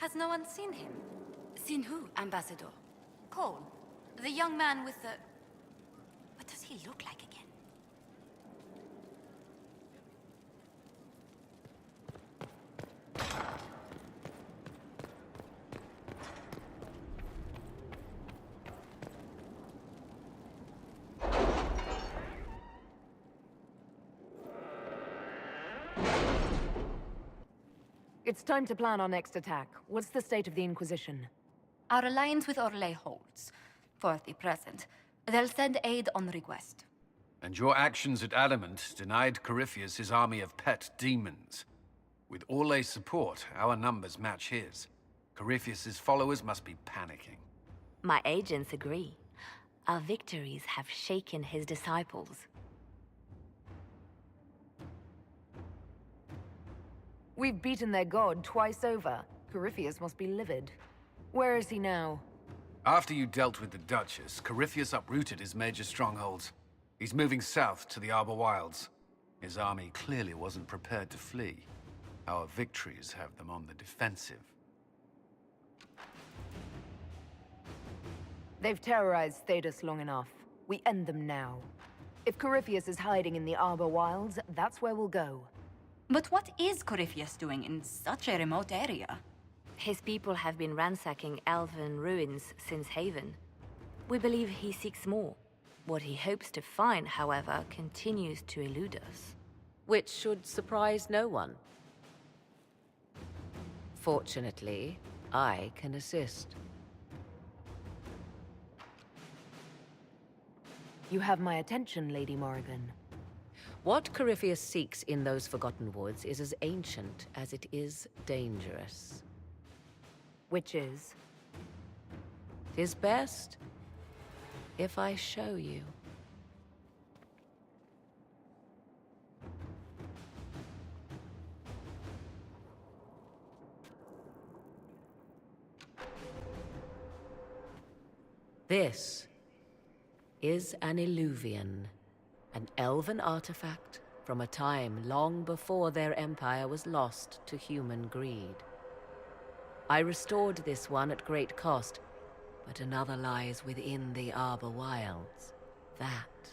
Has no one seen him? Seen who, Ambassador? Cole, the young man with the... What does he look like again? It's time to plan our next attack. What's the state of the Inquisition? Our alliance with Orlais holds, for the present. They'll send aid on request. And your actions at Adamant denied Corypheus his army of pet demons. With Orlais' support, our numbers match his. Corypheus' followers must be panicking. My agents agree. Our victories have shaken his disciples. We've beaten their god twice over. Corypheus must be livid. Where is he now? After you dealt with the Duchess, Corypheus uprooted his major strongholds. He's moving south to the Arbor Wilds. His army clearly wasn't prepared to flee. Our victories have them on the defensive. They've terrorized Thedas long enough. We end them now. If Corypheus is hiding in the Arbor Wilds, that's where we'll go. But what is Corypheus doing in such a remote area? His people have been ransacking elven ruins since Haven. We believe he seeks more. What he hopes to find, however, continues to elude us. Which should surprise no one. Fortunately, I can assist. You have my attention, Lady Morrigan. What Corypheus seeks in those Forgotten Woods is as ancient as it is dangerous. Which is? 'Tis best if I show you. This is an Illuvian, an elven artifact from a time long before their empire was lost to human greed. I restored this one at great cost, but another lies within the Arbor Wilds. That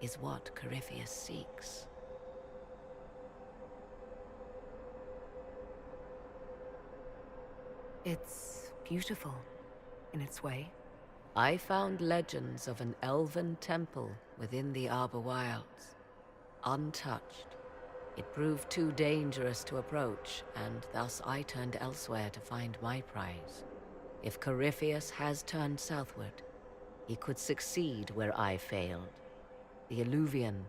is what Corypheus seeks. It's beautiful, in its way. I found legends of an elven temple within the Arbor Wilds, untouched. It proved too dangerous to approach, and thus I turned elsewhere to find my prize. If Corypheus has turned southward, he could succeed where I failed. The Illuvian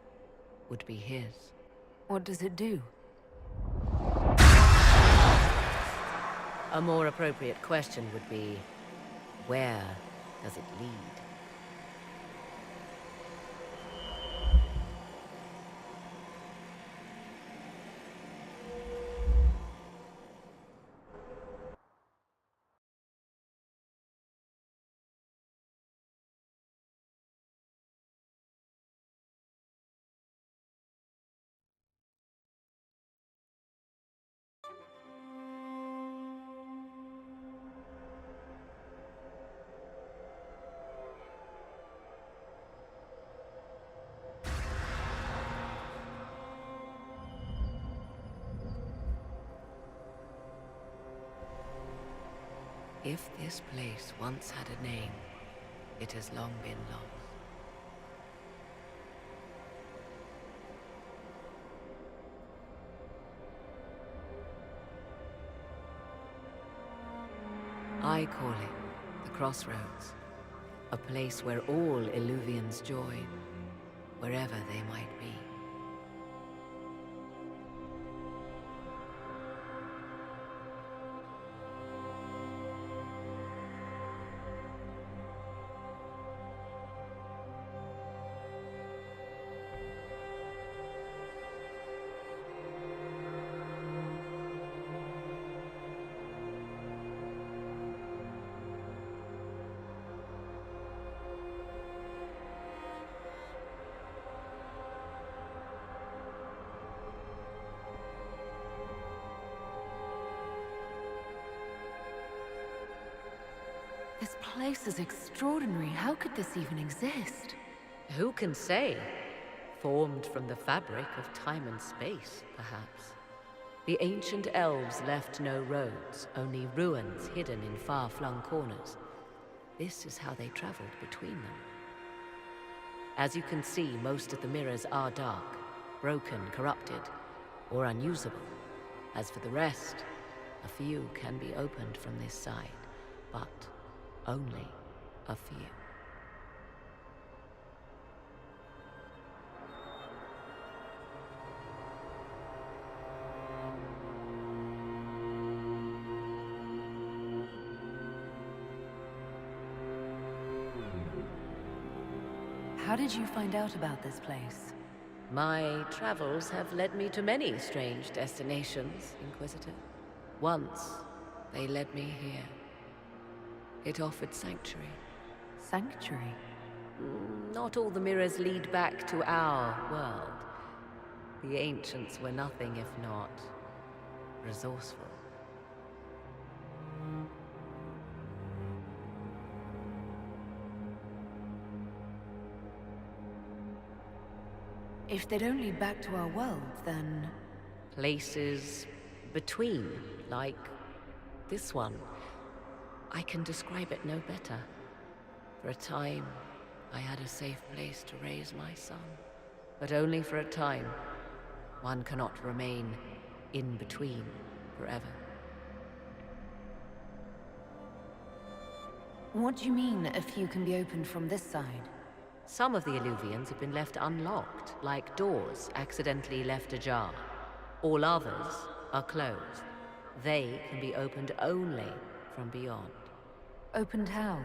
would be his. What does it do? A more appropriate question would be, where does it lead? If this place once had a name, it has long been lost. I call it the Crossroads, a place where all Illuvians join, wherever they might be. This place is extraordinary. How could this even exist? Who can say? Formed from the fabric of time and space, perhaps. The ancient elves left no roads, only ruins hidden in far-flung corners. This is how they traveled between them. As you can see, most of the mirrors are dark, broken, corrupted, or unusable. As for the rest, a few can be opened from this side, but only a few. How did you find out about this place? My travels have led me to many strange destinations, Inquisitor. Once, they led me here. It offered sanctuary. Sanctuary? Not all the mirrors lead back to our world. The ancients were nothing if not resourceful. If they don't lead back to our world, then... Places between, like this one. I can describe it no better. For a time, I had a safe place to raise my son. But only for a time. One cannot remain in between forever. What do you mean, a few can be opened from this side? Some of the Illuvians have been left unlocked, like doors accidentally left ajar. All others are closed. They can be opened only from beyond. Opened how?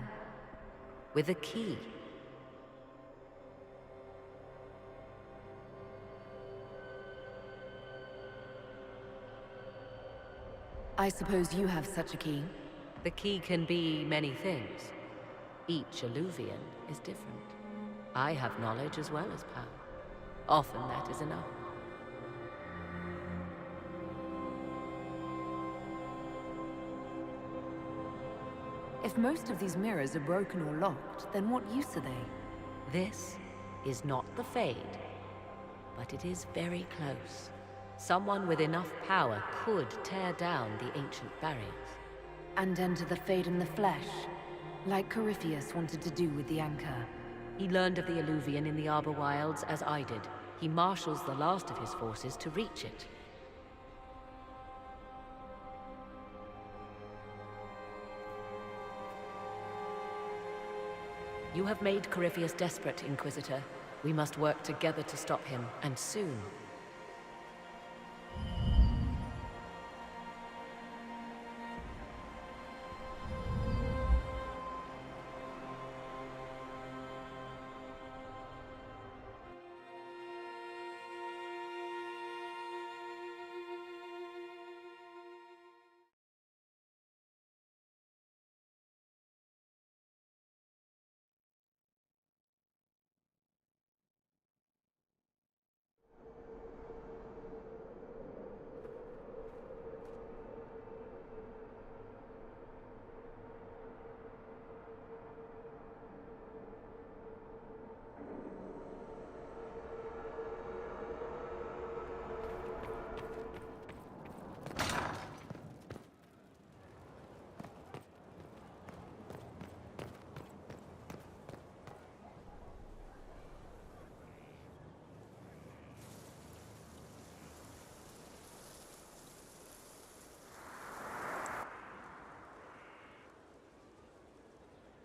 With a key. I suppose you have such a key. The key can be many things. Each Illuvian is different. I have knowledge as well as power. Often that is enough. If most of these mirrors are broken or locked, then what use are they? This is not the Fade, but it is very close. Someone with enough power could tear down the ancient barriers. And enter the Fade in the flesh, like Corypheus wanted to do with the Anchor. He learned of the Illuvian in the Arbor Wilds as I did. He marshals the last of his forces to reach it. You have made Corypheus desperate, Inquisitor. We must work together to stop him, and soon.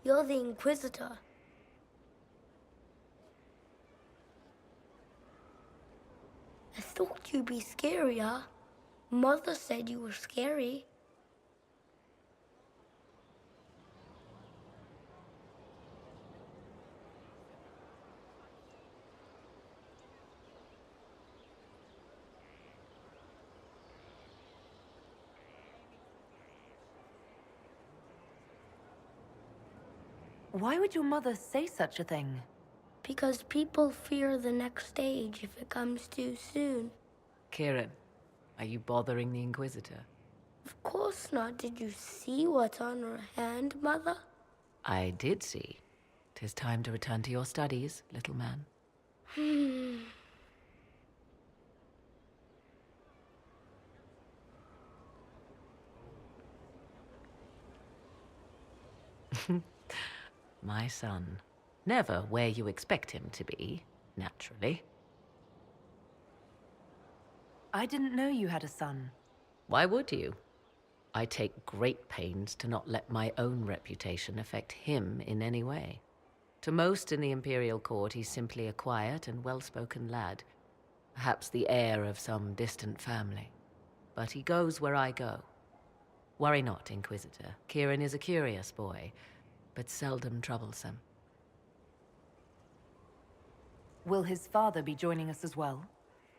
You're the Inquisitor. I thought you'd be scarier. Mother said you were scary. Why would your mother say such a thing? Because people fear the next stage if it comes too soon. Kieran, are you bothering the Inquisitor? Of course not. Did you see what's on her hand, Mother? I did see. 'Tis time to return to your studies, little man. My son. Never where you expect him to be, naturally. I didn't know you had a son. Why would you? I take great pains to not let my own reputation affect him in any way. To most in the Imperial Court, he's simply a quiet and well-spoken lad, perhaps the heir of some distant family. But he goes where I go. Worry not, Inquisitor. Kieran is a curious boy, but seldom troublesome. Will his father be joining us as well?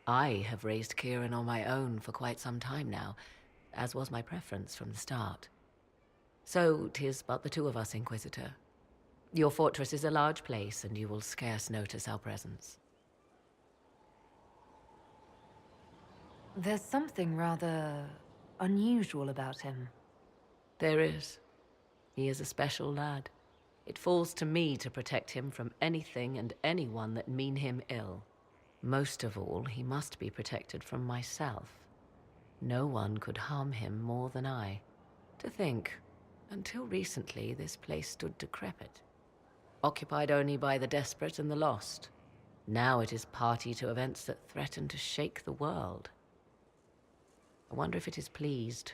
I have raised Kieran on my own for quite some time now, as was my preference from the start. So 'tis but the two of us, Inquisitor. Your fortress is a large place, and you will scarce notice our presence. There's something rather unusual about him. There is. He is a special lad. It falls to me to protect him from anything and anyone that mean him ill. Most of all, he must be protected from myself. No one could harm him more than I. To think, until recently this place stood decrepit, occupied only by the desperate and the lost. Now it is party to events that threaten to shake the world. I wonder if it is pleased.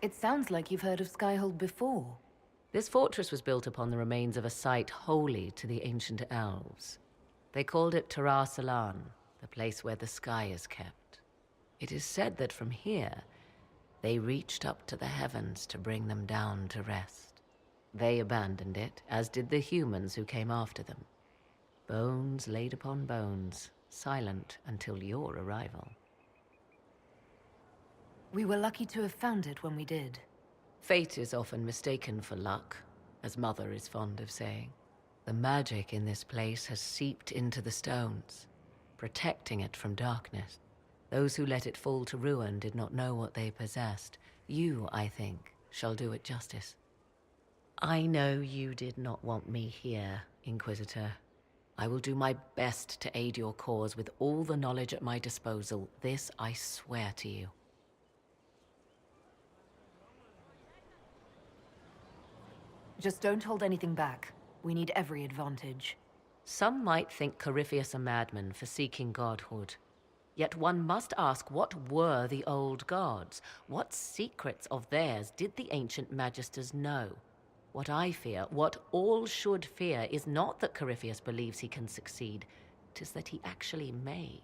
It sounds like you've heard of Skyhold before. This fortress was built upon the remains of a site holy to the ancient elves. They called it Tarar Salan, the place where the sky is kept. It is said that from here, they reached up to the heavens to bring them down to rest. They abandoned it, as did the humans who came after them. Bones laid upon bones, silent until your arrival. We were lucky to have found it when we did. Fate is often mistaken for luck, as Mother is fond of saying. The magic in this place has seeped into the stones, protecting it from darkness. Those who let it fall to ruin did not know what they possessed. You, I think, shall do it justice. I know you did not want me here, Inquisitor. I will do my best to aid your cause with all the knowledge at my disposal. This I swear to you. Just don't hold anything back. We need every advantage. Some might think Corypheus a madman for seeking godhood. Yet one must ask, what were the old gods? What secrets of theirs did the ancient magisters know? What I fear, what all should fear, is not that Corypheus believes he can succeed. 'Tis that he actually may.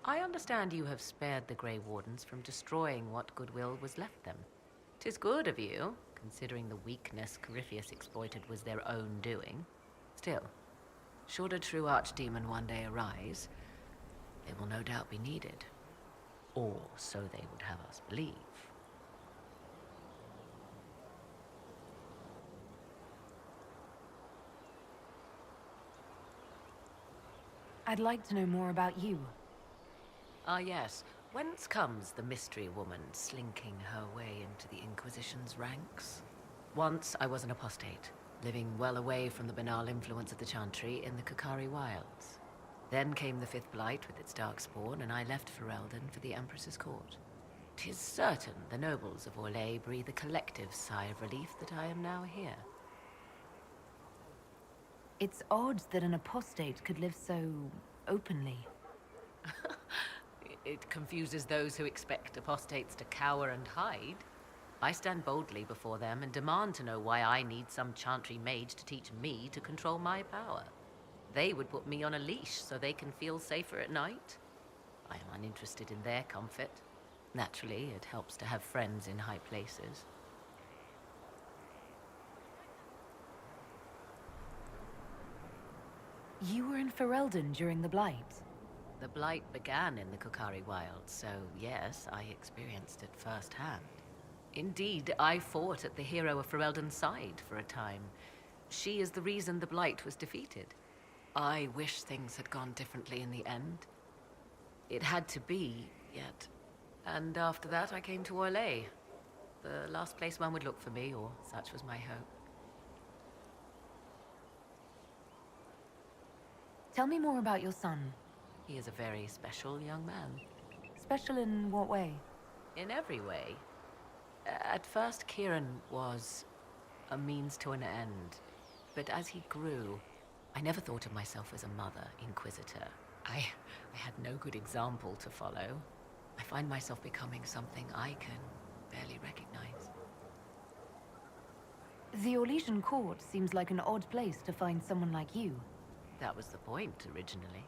I understand you have spared the Grey Wardens from destroying what goodwill was left them. 'Tis good of you, considering the weakness Corypheus exploited was their own doing. Still, should a true archdemon one day arise, they will no doubt be needed. Or so they would have us believe. I'd like to know more about you. Ah, yes. Whence comes the mystery woman slinking her way into the Inquisition's ranks? Once I was an apostate, living well away from the banal influence of the Chantry in the Kukari Wilds. Then came the Fifth Blight with its darkspawn, and I left Ferelden for the Empress's court. 'Tis certain the nobles of Orlais breathe a collective sigh of relief that I am now here. It's odd that an apostate could live so openly. It confuses those who expect apostates to cower and hide. I stand boldly before them and demand to know why I need some Chantry mage to teach me to control my power. They would put me on a leash so they can feel safer at night. I am uninterested in their comfort. Naturally, it helps to have friends in high places. You were in Ferelden during the Blight. The Blight began in the Kukari Wilds, so yes, I experienced it firsthand. Indeed, I fought at the hero of Ferelden's side for a time. She is the reason the Blight was defeated. I wish things had gone differently in the end. It had to be, yet. And after that, I came to Orlais. The last place one would look for me, or such was my hope. Tell me more about your son. He is a very special young man. Special in what way? In every way. At first, Kieran was a means to an end. But as he grew, I never thought of myself as a mother inquisitor. I had no good example to follow. I find myself becoming something I can barely recognize. The Orlesian court seems like an odd place to find someone like you. That was the point, originally.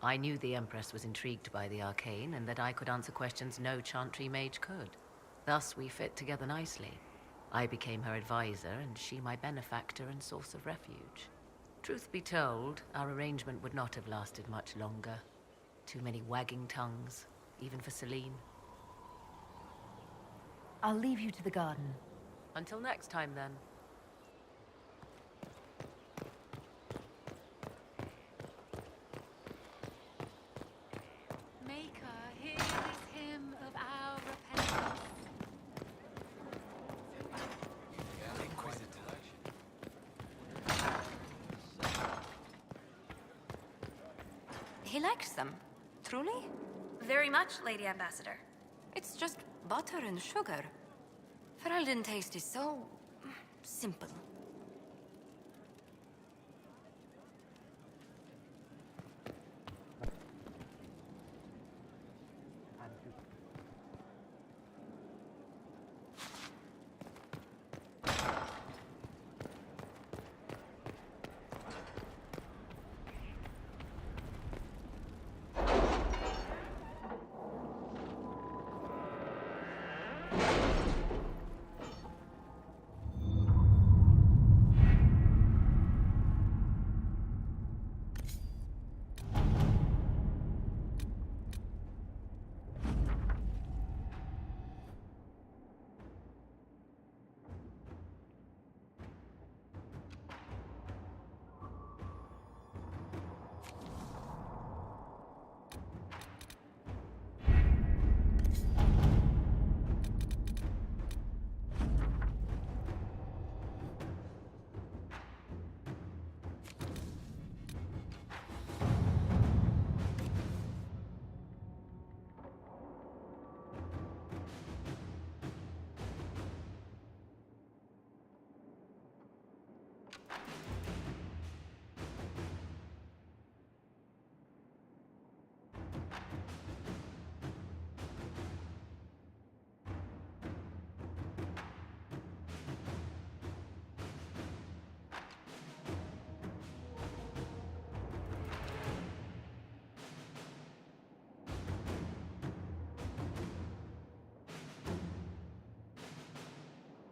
I knew the Empress was intrigued by the arcane, and that I could answer questions no Chantry mage could. Thus, we fit together nicely. I became her advisor, and she my benefactor and source of refuge. Truth be told, our arrangement would not have lasted much longer. Too many wagging tongues, even for Celine. I'll leave you to the garden. Until next time, then. Maker, hear this hymn of our repentance. He likes them, truly? Very much, Lady Ambassador. It's just butter and sugar. Ferelden taste is so simple.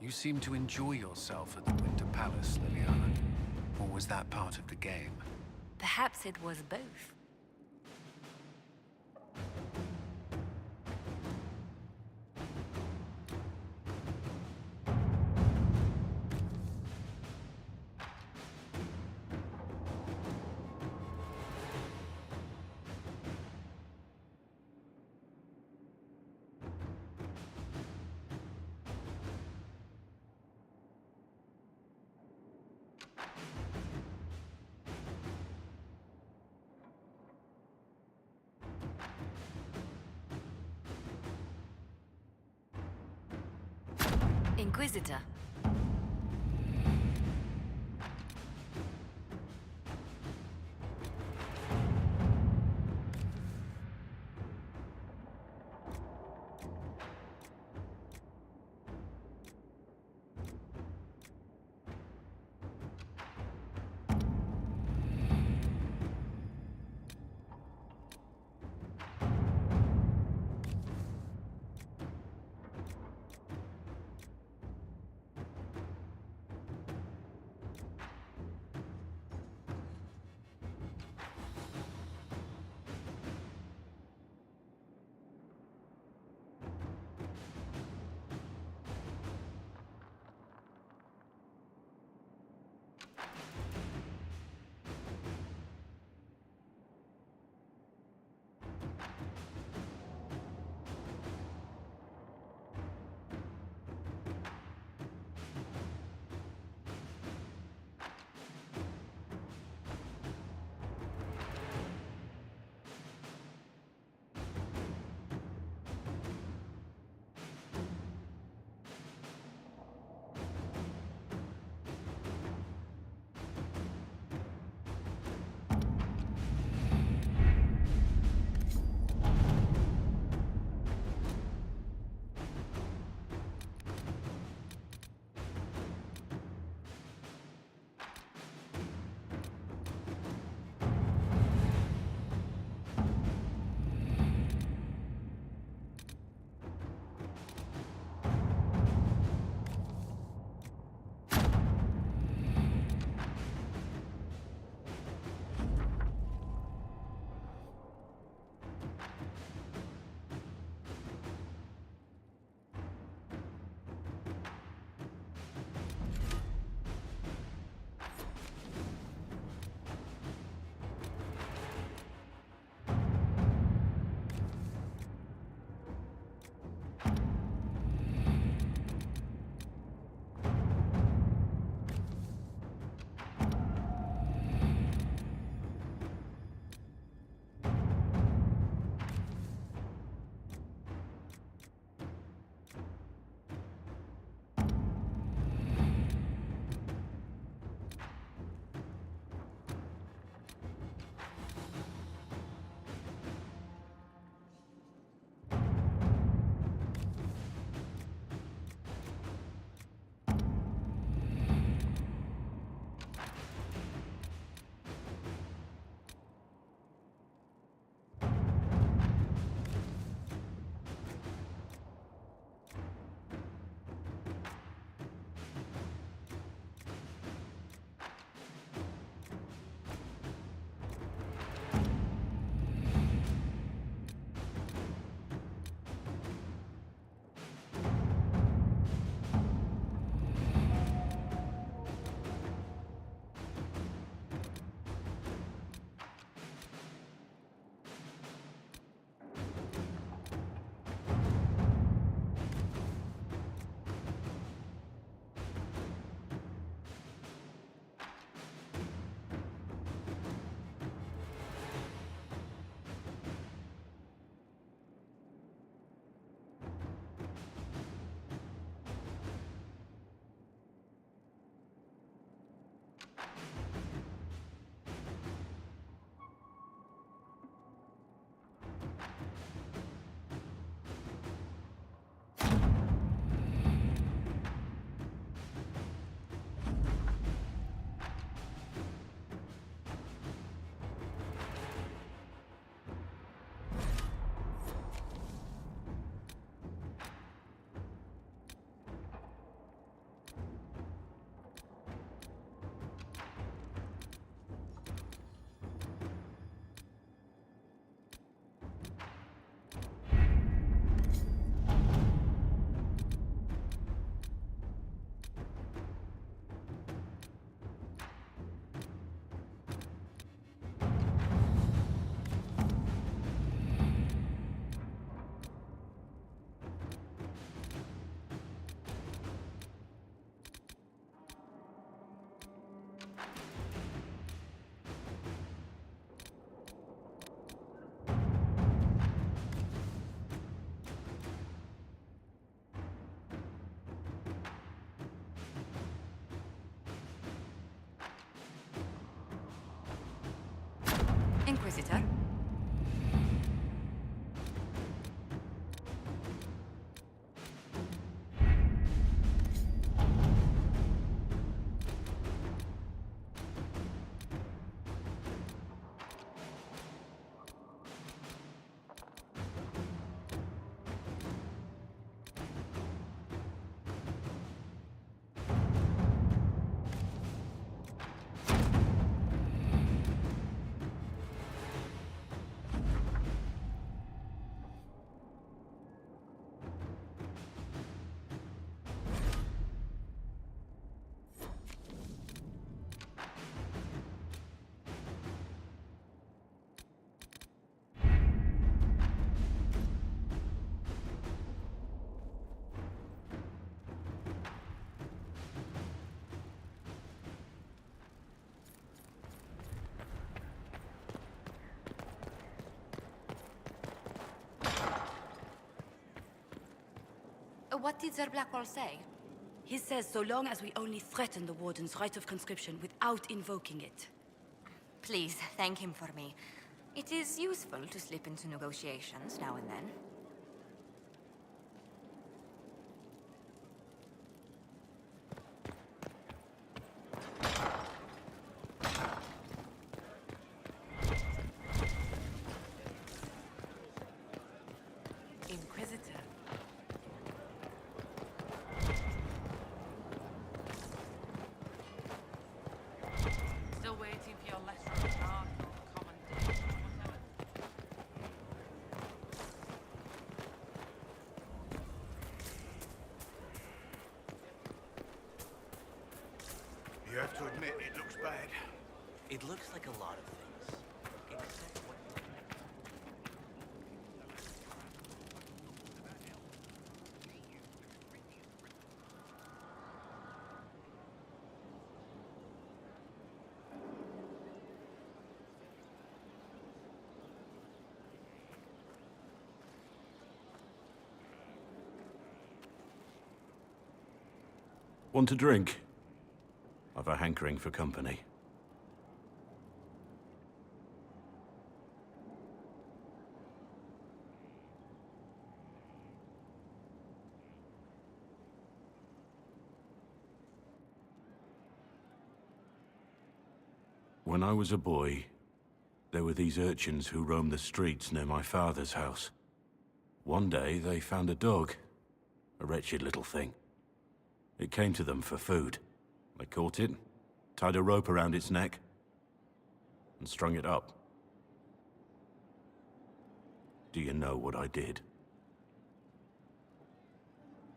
You seem to enjoy yourself at the Winter Palace, Liliana. Or was that part of the game? Perhaps it was both. Inquisitor. Inquisitor. What did Sir Blackwall say? He says so long as we only threaten the Warden's right of conscription without invoking it. Please, thank him for me. It is useful to slip into negotiations now and then. Inquisitor. Still waiting for your letter of marque or commendation or whatever. You have to admit, it looks bad. It looks like a lot of things. Except what... Want a drink? I've a hankering for company. When I was a boy, there were these urchins who roamed the streets near my father's house. One day, they found a dog. A wretched little thing. It came to them for food. They caught it, tied a rope around its neck, and strung it up. Do you know what I did?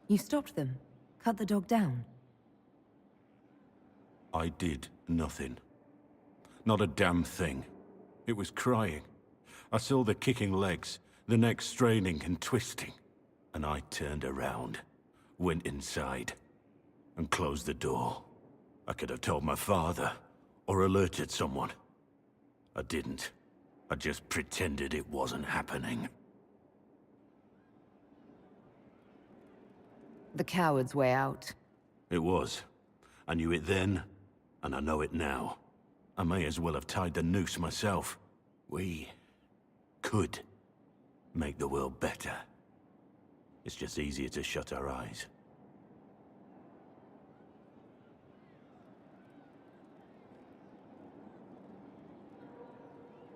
You stopped them? Cut the dog down? I did nothing. Not a damn thing. It was crying. I saw the kicking legs, the neck straining and twisting. And I turned around, went inside, and closed the door. I could have told my father, or alerted someone. I didn't. I just pretended it wasn't happening. The coward's way out. It was. I knew it then, and I know it now. I may as well have tied the noose myself. We could make the world better. It's just easier to shut our eyes.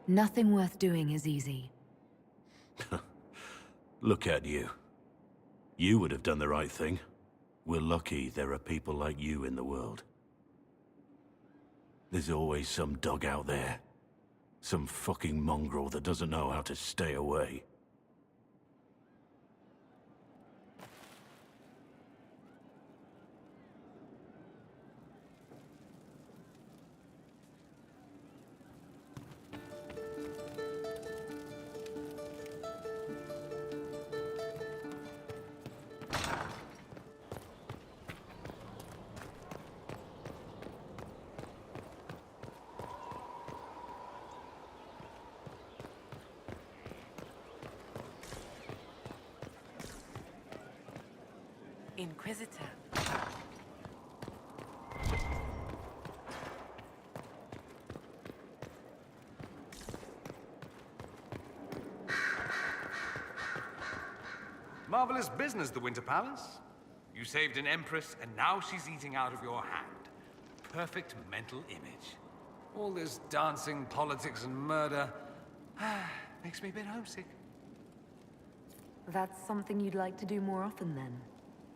Nothing worth doing is easy. Look at you. You would have done the right thing. We're lucky there are people like you in the world. There's always some dog out there. Some fucking mongrel that doesn't know how to stay away. Inquisitor. Marvelous business, the Winter Palace. You saved an empress, and now she's eating out of your hand. Perfect mental image. All this dancing, politics, and murder makes me a bit homesick. That's something you'd like to do more often, then?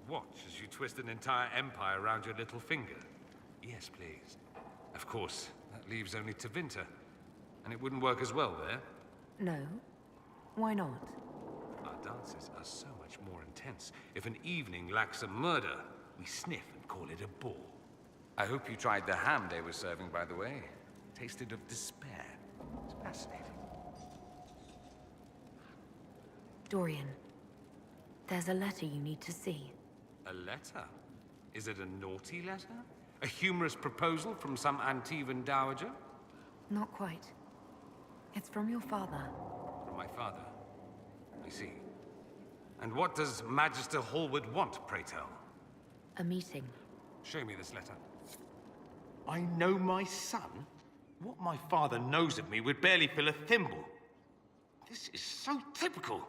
Watch as you twist an entire empire around your little finger. Yes, please. Of course, that leaves only Tevinter. And it wouldn't work as well there. No. Why not? Our dances are so much more intense. If an evening lacks a murder, we sniff and call it a ball. I hope you tried the ham they were serving, by the way. Tasted of despair. It's fascinating. Dorian, there's a letter you need to see. A letter? Is it a naughty letter? A humorous proposal from some Antivan dowager? Not quite. It's from your father. From my father? I see. And what does Magister Hallward want, pray tell? A meeting. Show me this letter. I know my son? What my father knows of me would barely fill a thimble. This is so typical.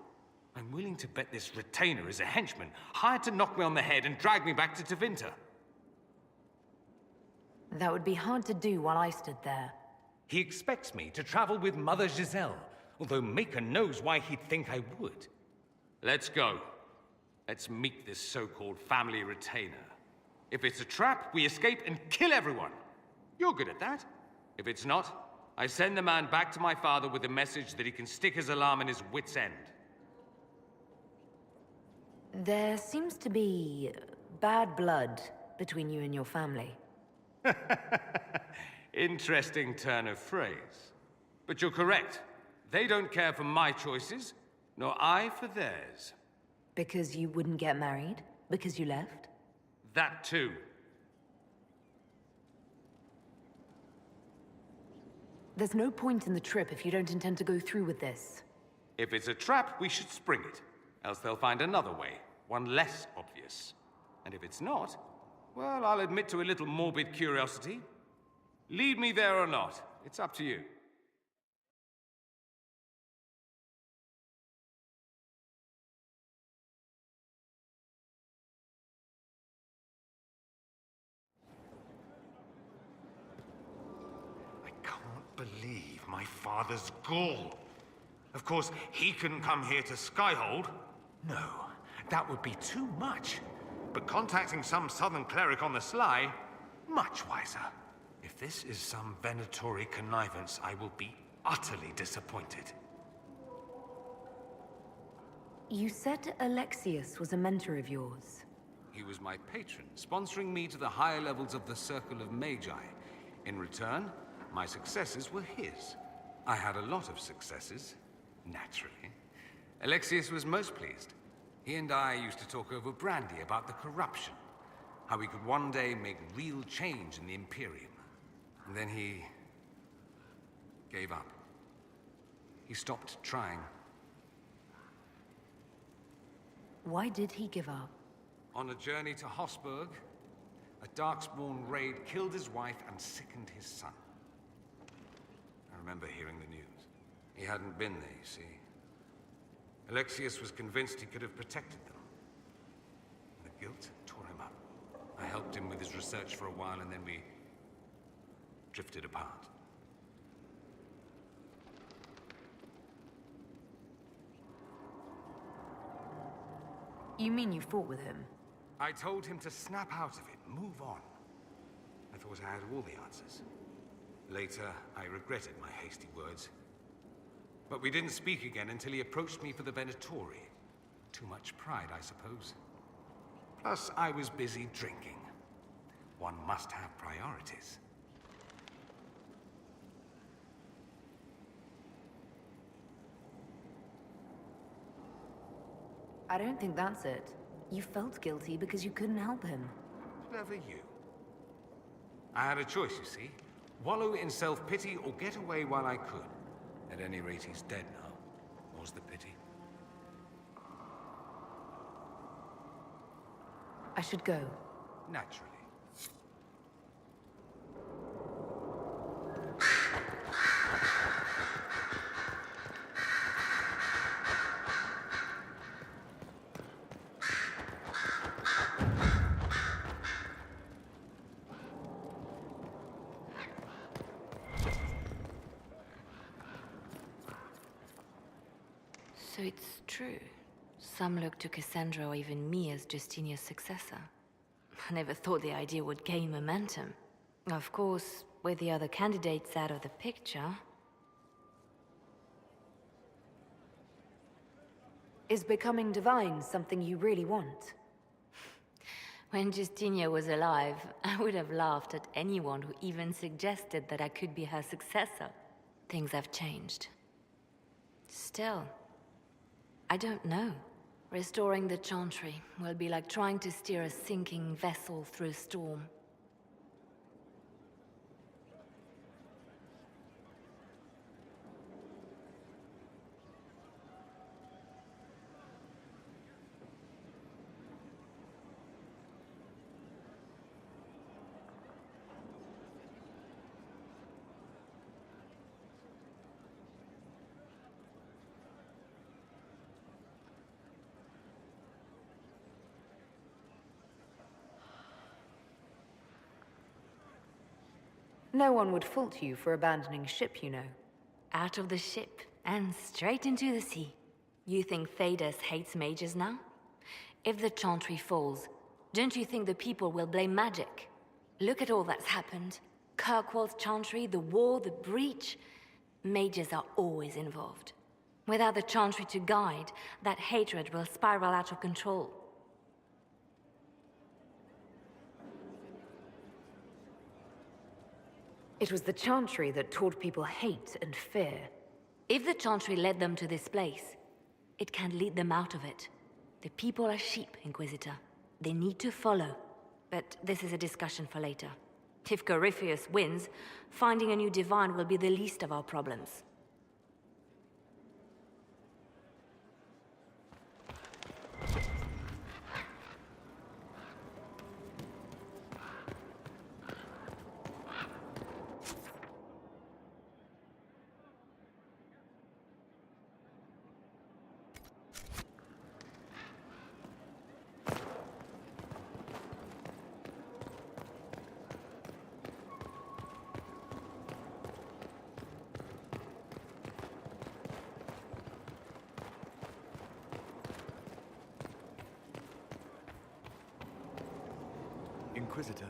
I'm willing to bet this retainer is a henchman, hired to knock me on the head and drag me back to Tevinter. That would be hard to do while I stood there. He expects me to travel with Mother Giselle, although Maker knows why he'd think I would. Let's go. Let's meet this so-called family retainer. If it's a trap, we escape and kill everyone. You're good at that. If it's not, I send the man back to my father with a message that he can stick his alarm in his wit's end. There seems to be bad blood between you and your family. Interesting turn of phrase. But you're correct. They don't care for my choices, nor I for theirs. Because you wouldn't get married? Because you left? That too. There's no point in the trip if you don't intend to go through with this. If it's a trap, we should spring it. Else they'll find another way, one less obvious. And if it's not, well, I'll admit to a little morbid curiosity. Lead me there or not, it's up to you. I can't believe my father's gall. Of course, he couldn't come here to Skyhold. No, that would be too much. But contacting some southern cleric on the sly, much wiser. If this is some Venatori connivance, I will be utterly disappointed. You said Alexius was a mentor of yours. He was my patron, sponsoring me to the higher levels of the Circle of Magi. In return, my successes were his. I had a lot of successes, naturally. Alexius was most pleased. He and I used to talk over brandy about the corruption, how we could one day make real change in the Imperium. And then he gave up. He stopped trying. Why did he give up? On a journey to Hosburg, a Darkspawn raid killed his wife and sickened his son. I remember hearing the news. He hadn't been there, you see. Alexius was convinced he could have protected them. The guilt tore him up. I helped him with his research for a while, and then we drifted apart. You mean you fought with him? I told him to snap out of it, move on. I thought I had all the answers. Later, I regretted my hasty words. But we didn't speak again until he approached me for the Venatori. Too much pride, I suppose. Plus, I was busy drinking. One must have priorities. I don't think that's it. You felt guilty because you couldn't help him. Clever you. I had a choice, you see. Wallow in self-pity or get away while I could. At any rate, he's dead now. More's the pity. I should go. Naturally. So it's true. Some look to Cassandra or even me as Justinia's successor. I never thought the idea would gain momentum. Of course, with the other candidates out of the picture... Is becoming divine something you really want? When Justinia was alive, I would have laughed at anyone who even suggested that I could be her successor. Things have changed. Still, I don't know. Restoring the Chantry will be like trying to steer a sinking vessel through a storm. No one would fault you for abandoning ship, you know. Out of the ship, and straight into the sea. You think Thedas hates mages now? If the Chantry falls, don't you think the people will blame magic? Look at all that's happened. Kirkwall's Chantry, the war, the breach. Mages are always involved. Without the Chantry to guide, that hatred will spiral out of control. It was the Chantry that taught people hate and fear. If the Chantry led them to this place, it can lead them out of it. The people are sheep, Inquisitor. They need to follow. But this is a discussion for later. If Corypheus wins, finding a new divine will be the least of our problems. Inquisitor,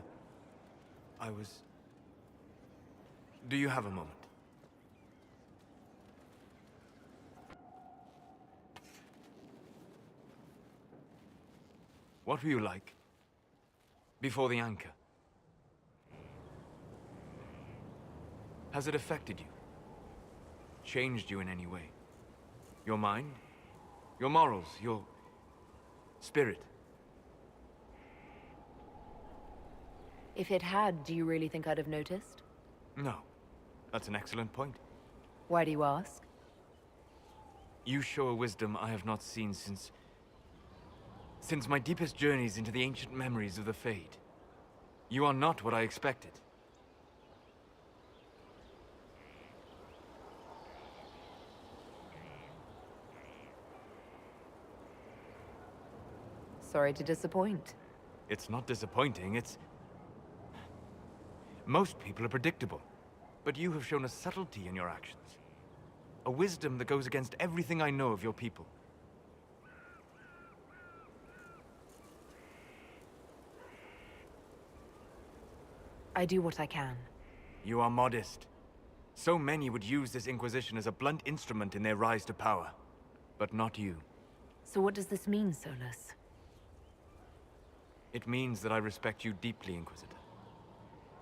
Do you have a moment? What were you like before the anchor? Has it affected you? Changed you in any way? Your mind? Your morals? Your spirit? If it had, do you really think I'd have noticed? No. That's an excellent point. Why do you ask? You show a wisdom I have not seen since my deepest journeys into the ancient memories of the Fade. You are not what I expected. Sorry to disappoint. It's not disappointing, it's... Most people are predictable, but you have shown a subtlety in your actions. A wisdom that goes against everything I know of your people. I do what I can. You are modest. So many would use this Inquisition as a blunt instrument in their rise to power. But not you. So what does this mean, Solus? It means that I respect you deeply, Inquisitor.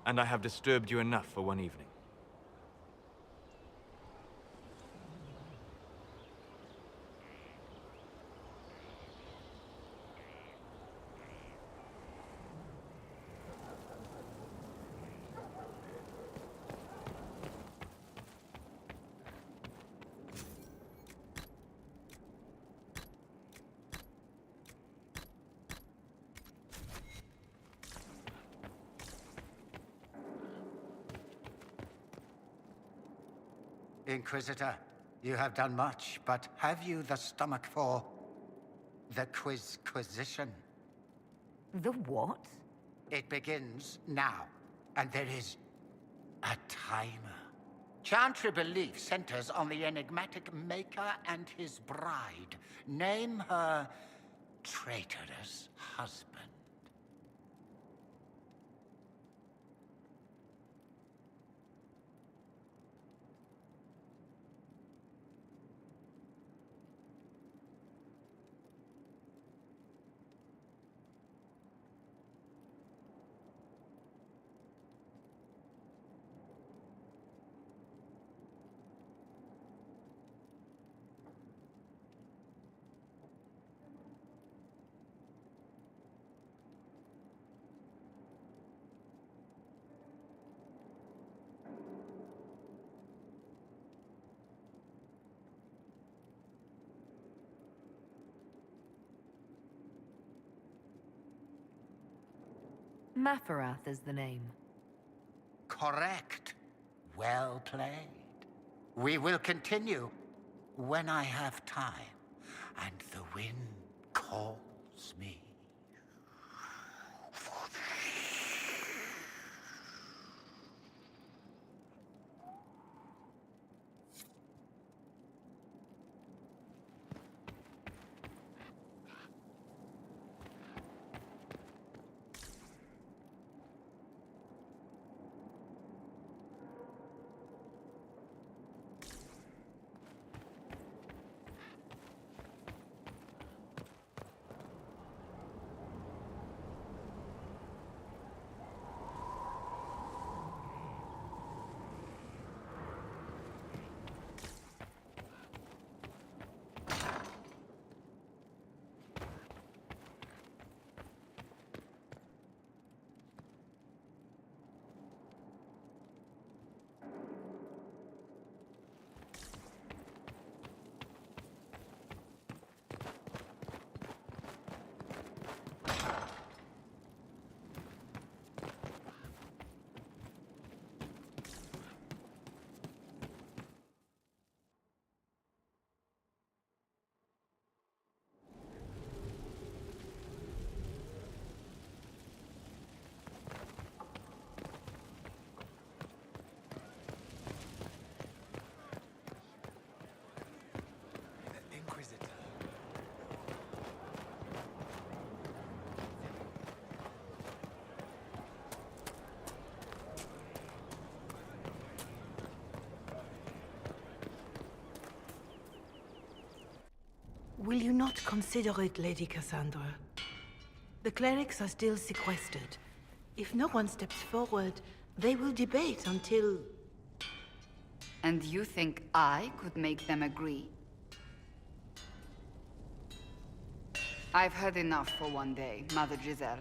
And I have disturbed you enough for one evening. Inquisitor, you have done much, but have you the stomach for the Quizquisition? The what? It begins now, and there is a timer. Chantry belief centers on the enigmatic Maker and his bride. Name her traitorous husband. Mafarath is the name. Correct. Well played. We will continue when I have time and the wind calls me. Will you not consider it, Lady Cassandra? The clerics are still sequestered. If no one steps forward, they will debate until... And you think I could make them agree? I've heard enough for one day, Mother Giselle.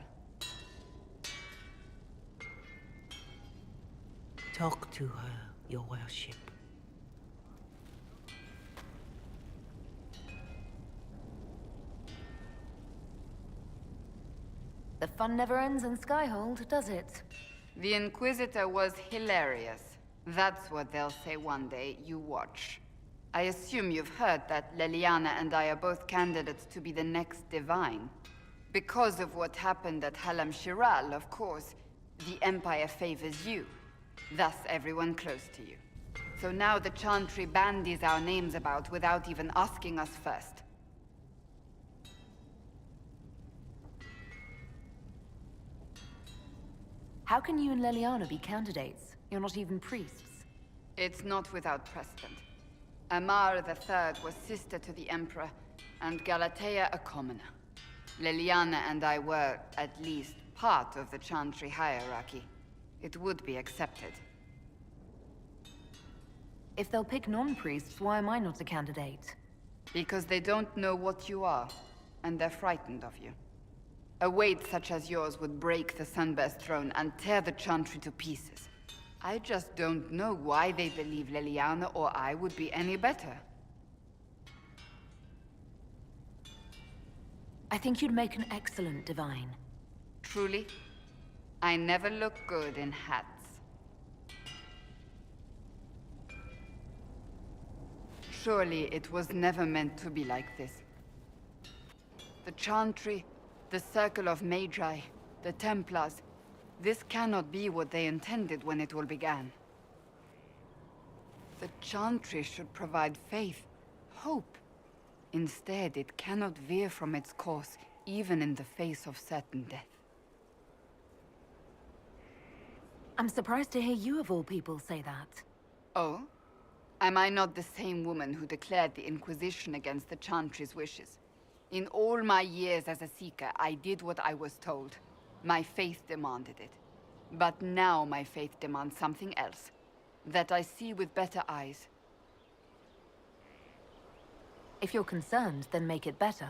Talk to her, your worship. The fun never ends in Skyhold, does it? The Inquisitor was hilarious. That's what they'll say one day, you watch. I assume you've heard that Leliana and I are both candidates to be the next Divine. Because of what happened at Halam Shiral, of course, the Empire favors you. Thus everyone close to you. So now the Chantry bandies our names about without even asking us first. How can you and Leliana be candidates? You're not even priests. It's not without precedent. Amar III was sister to the Emperor, and Galatea a commoner. Leliana and I were, at least, part of the Chantry hierarchy. It would be accepted. If they'll pick non-priests, why am I not a candidate? Because they don't know what you are, and they're frightened of you. A weight such as yours would break the Sunburst throne and tear the Chantry to pieces. I just don't know why they believe Leliana or I would be any better. I think you'd make an excellent Divine. Truly? I never look good in hats. Surely it was never meant to be like this. The Chantry, the Circle of Magi, the Templars, this cannot be what they intended when it all began. The Chantry should provide faith, hope. Instead, it cannot veer from its course, even in the face of certain death. I'm surprised to hear you of all people say that. Oh? Am I not the same woman who declared the Inquisition against the Chantry's wishes? In all my years as a Seeker, I did what I was told. My faith demanded it. But now my faith demands something else. That I see with better eyes. If you're concerned, then make it better.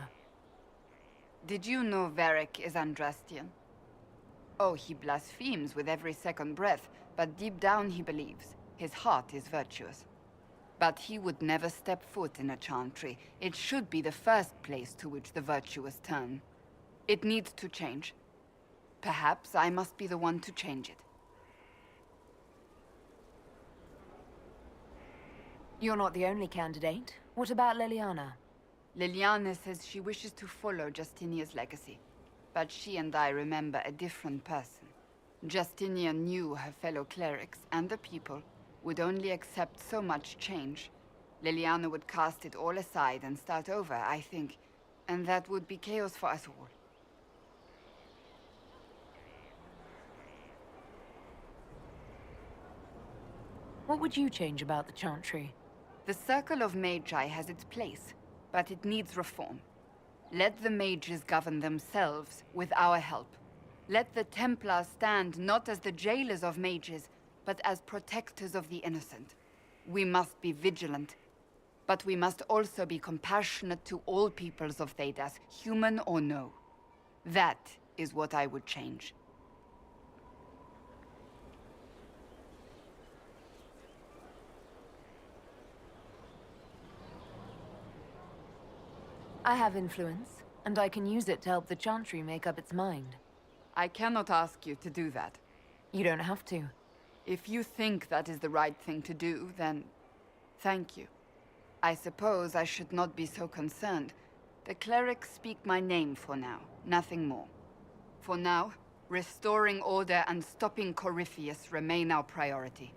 Did you know Varric is Andrastian? Oh, he blasphemes with every second breath, but deep down he believes. His heart is virtuous. But he would never step foot in a Chantry. It should be the first place to which the virtuous turn. It needs to change. Perhaps I must be the one to change it. You're not the only candidate. What about Leliana? Leliana says she wishes to follow Justinia's legacy. But she and I remember a different person. Justinia knew her fellow clerics and the people would only accept so much change. Leliana would cast it all aside and start over, I think. And that would be chaos for us all. What would you change about the Chantry? The Circle of Magi has its place, but it needs reform. Let the mages govern themselves with our help. Let the Templars stand not as the jailers of mages, but as protectors of the innocent. We must be vigilant, but we must also be compassionate to all peoples of Thedas, human or no. That is what I would change. I have influence, and I can use it to help the Chantry make up its mind. I cannot ask you to do that. You don't have to. If you think that is the right thing to do, then thank you. I suppose I should not be so concerned. The clerics speak my name for now, nothing more. For now, restoring order and stopping Corypheus remain our priority.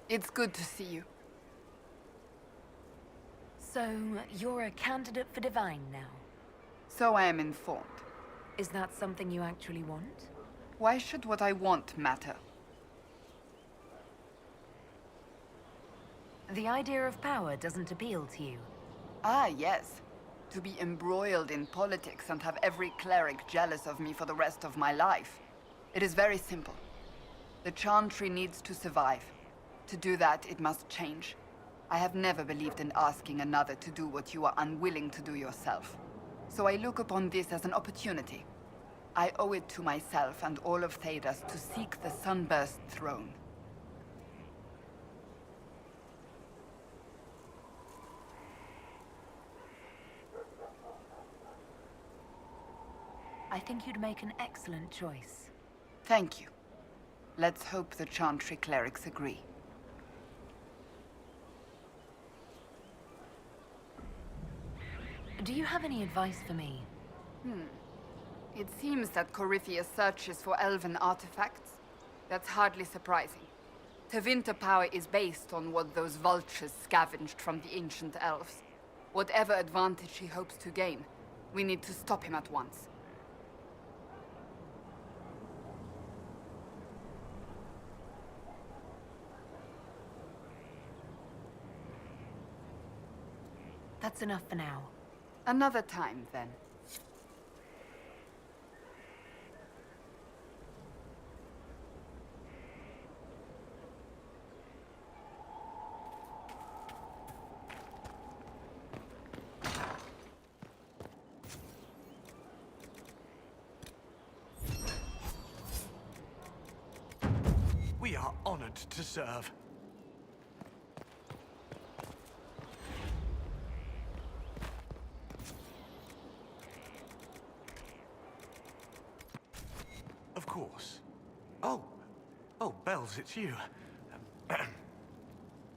It's good to see you. So, you're a candidate for Divine now? So I am informed. Is that something you actually want? Why should what I want matter? The idea of power doesn't appeal to you. Ah, yes. To be embroiled in politics and have every cleric jealous of me for the rest of my life. It is very simple. The Chantry needs to survive. To do that, it must change. I have never believed in asking another to do what you are unwilling to do yourself. So I look upon this as an opportunity. I owe it to myself and all of Thedas to seek the Sunburst throne. I think you'd make an excellent choice. Thank you. Let's hope the Chantry clerics agree. Do you have any advice for me? It seems that Corypheus searches for elven artifacts. That's hardly surprising. Tevinter power is based on what those vultures scavenged from the ancient elves. Whatever advantage he hopes to gain, we need to stop him at once. That's enough for now. Another time, then. We are honored to serve. Of course. Oh, Bells, it's you.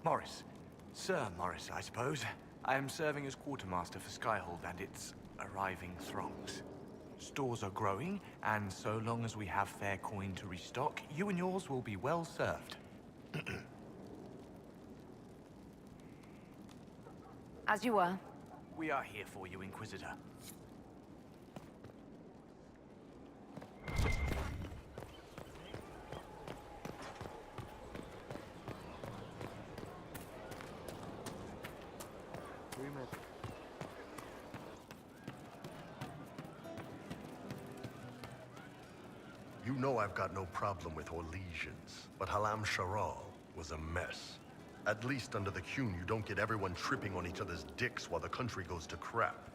Morris. Sir Morris, I suppose. I am serving as quartermaster for Skyhold and its arriving throngs. Stores are growing, and so long as we have fair coin to restock, you and yours will be well served. As you were. We are here for you, Inquisitor. You know I've got no problem with Orlesians, but Halam Sharal was a mess. At least under the Qun, you don't get everyone tripping on each other's dicks while the country goes to crap.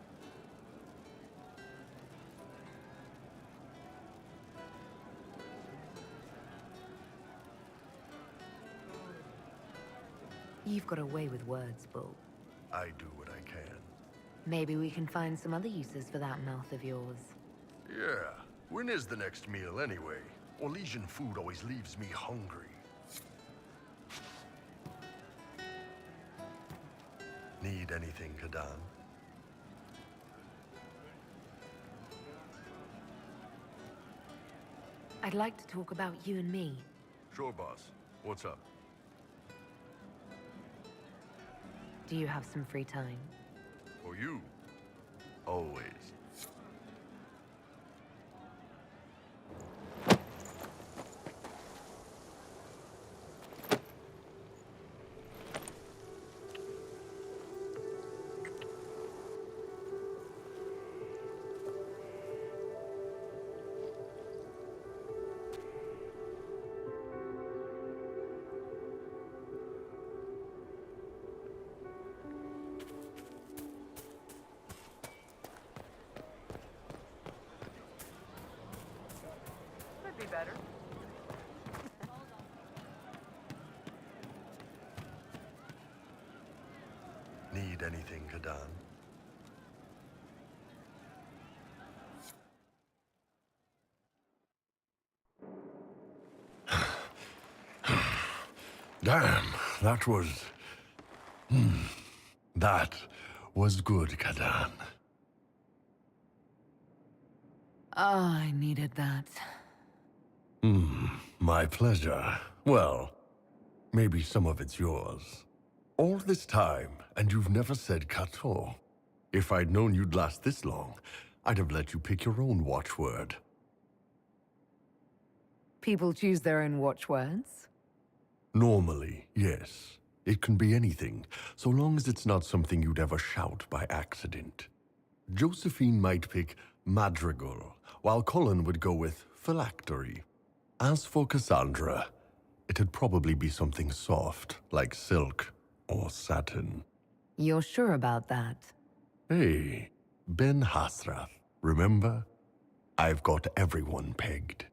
You've got a way with words, Bull. I do what I can. Maybe we can find some other uses for that mouth of yours. Yeah. When is the next meal, anyway? Orlesian food always leaves me hungry. Need anything, Kadan? I'd like to talk about you and me. Sure, boss. What's up? Do you have some free time? For you? Always. Be better. Need anything, Kadan? Damn, that was... That was good, Kadan. I needed that. My pleasure. Well, maybe some of it's yours. All this time, and you've never said Kato. If I'd known you'd last this long, I'd have let you pick your own watchword. People choose their own watchwords? Normally, yes. It can be anything, so long as it's not something you'd ever shout by accident. Josephine might pick Madrigal, while Colin would go with Phylactery. As for Cassandra, it'd probably be something soft, like silk or satin. You're sure about that? Hey, Ben Hasrath, remember? I've got everyone pegged.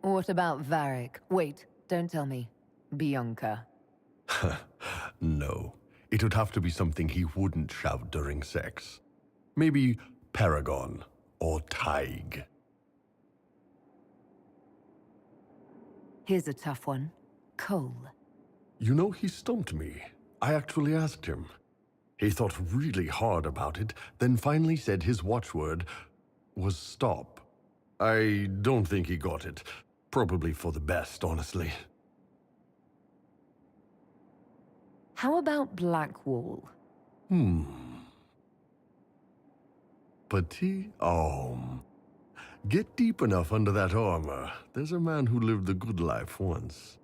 What about Varric? Wait, don't tell me. Bianca. No, it would have to be something he wouldn't shout during sex. Maybe Paragon. Or Tig. Here's a tough one. Cole. You know, he stumped me. I actually asked him. He thought really hard about it, then finally said his watchword was stop. I don't think he got it. Probably for the best, honestly. How about Blackwall? Petit homme. Get deep enough under that armor. There's a man who lived the good life once.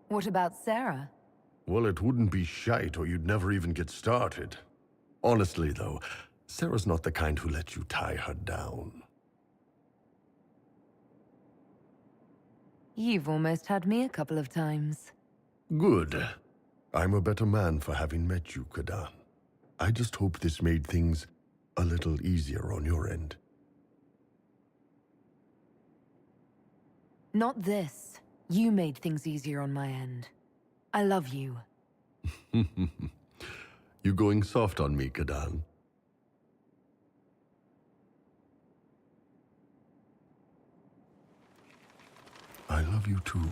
What about Sarah? Well, it wouldn't be shite or you'd never even get started. Honestly, though, Sarah's not the kind who lets you tie her down. You've almost had me a couple of times. Good. I'm a better man for having met you, Kadan. I just hope this made things a little easier on your end. Not this. You made things easier on my end. I love you. You going soft on me, Kadan? I love you too.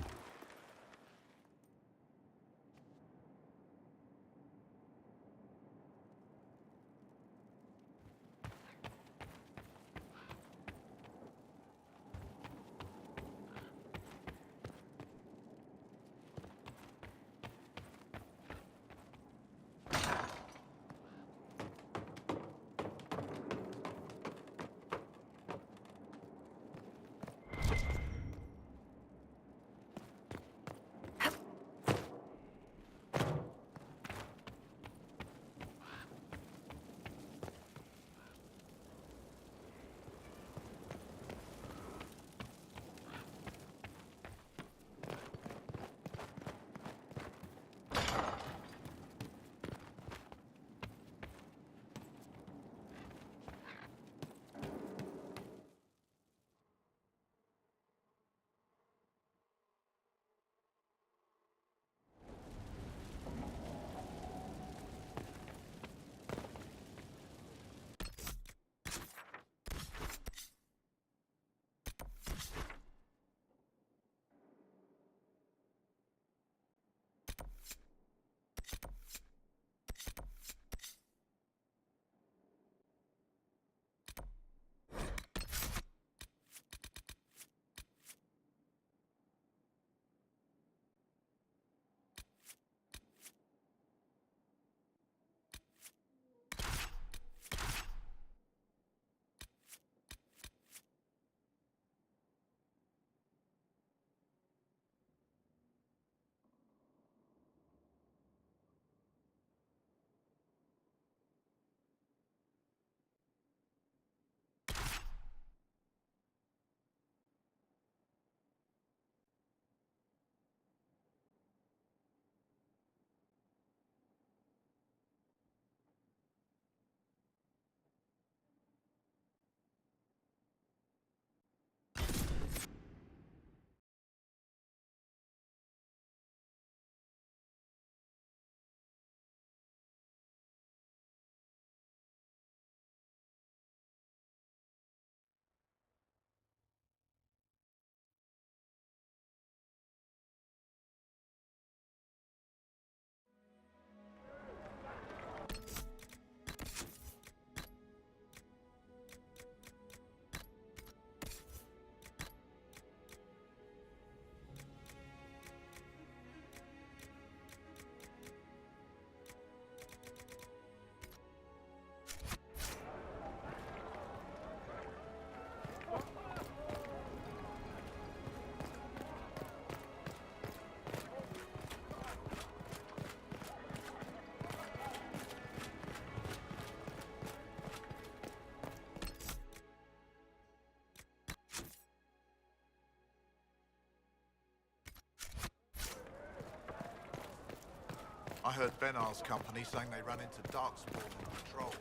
heard Benar's company saying they ran into Darkspawn on patrol.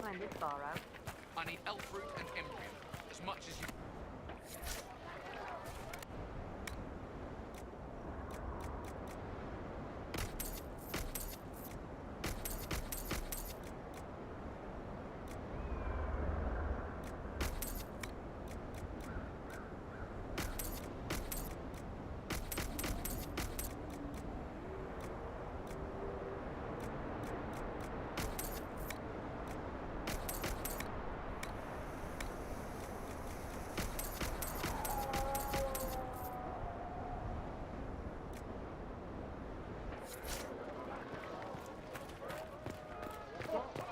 Find this far out. I need elf root and embryo, as much as you...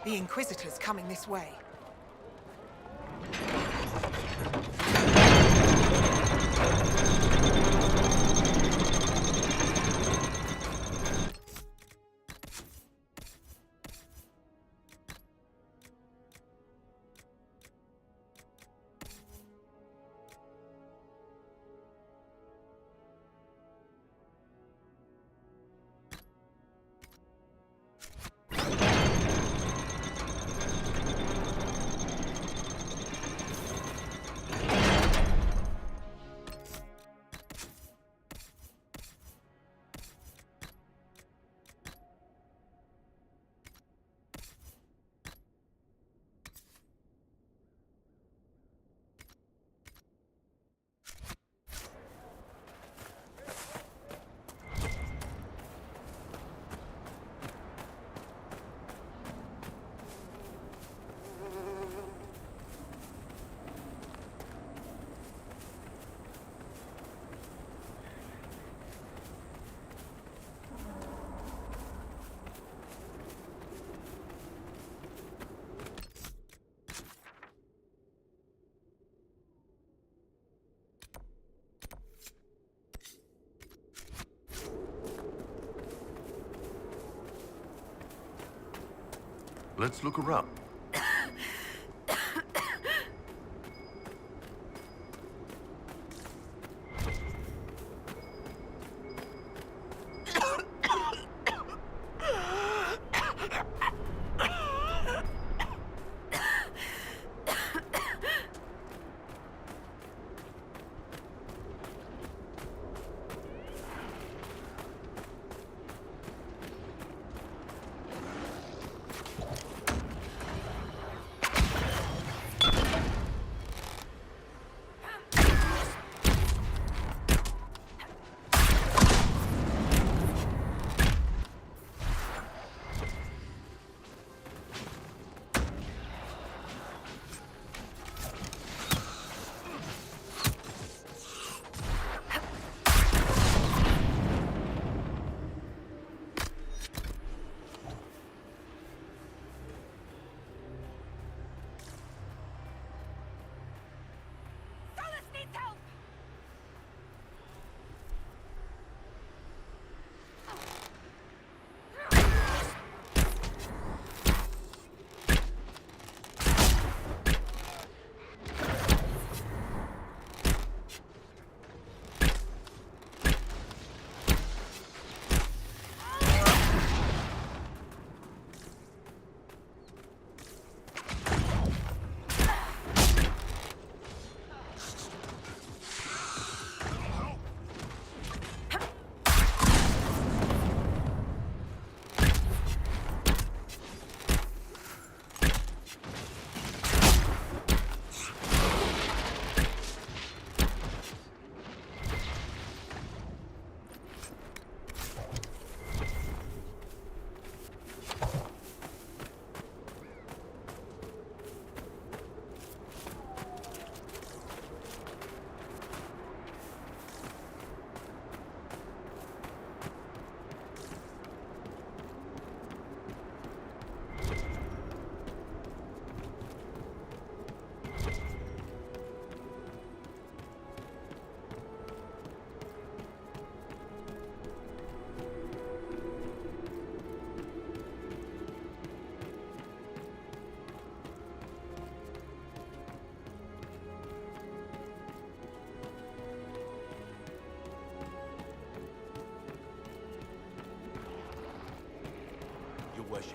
The Inquisitor's coming this way. Let's look around. worship.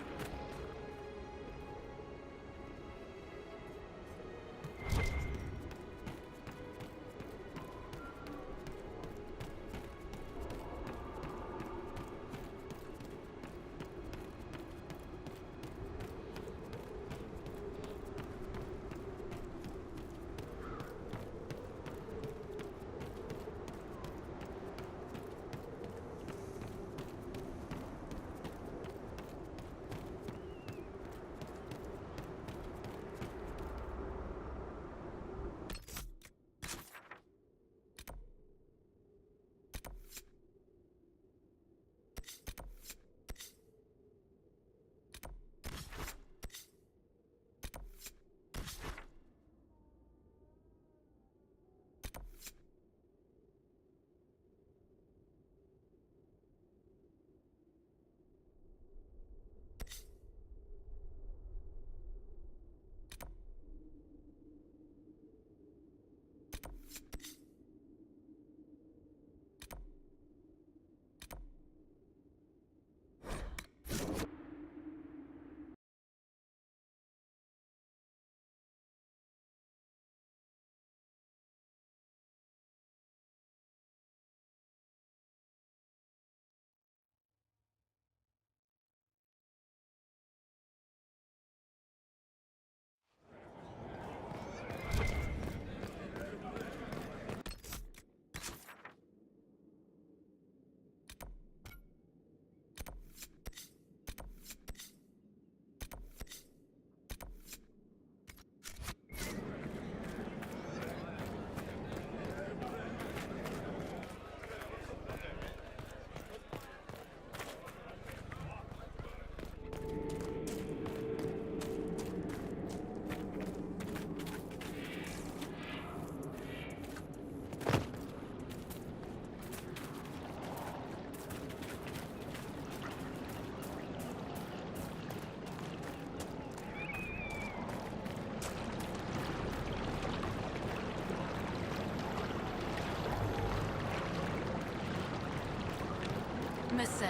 Messer.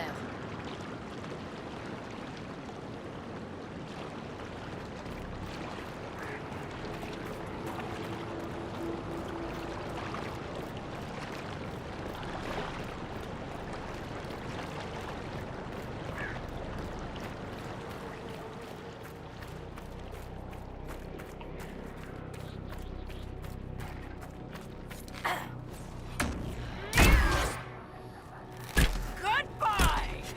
Goodbye!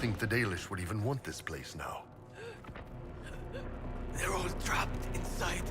think the Dalish would even want this place now? They're all trapped inside.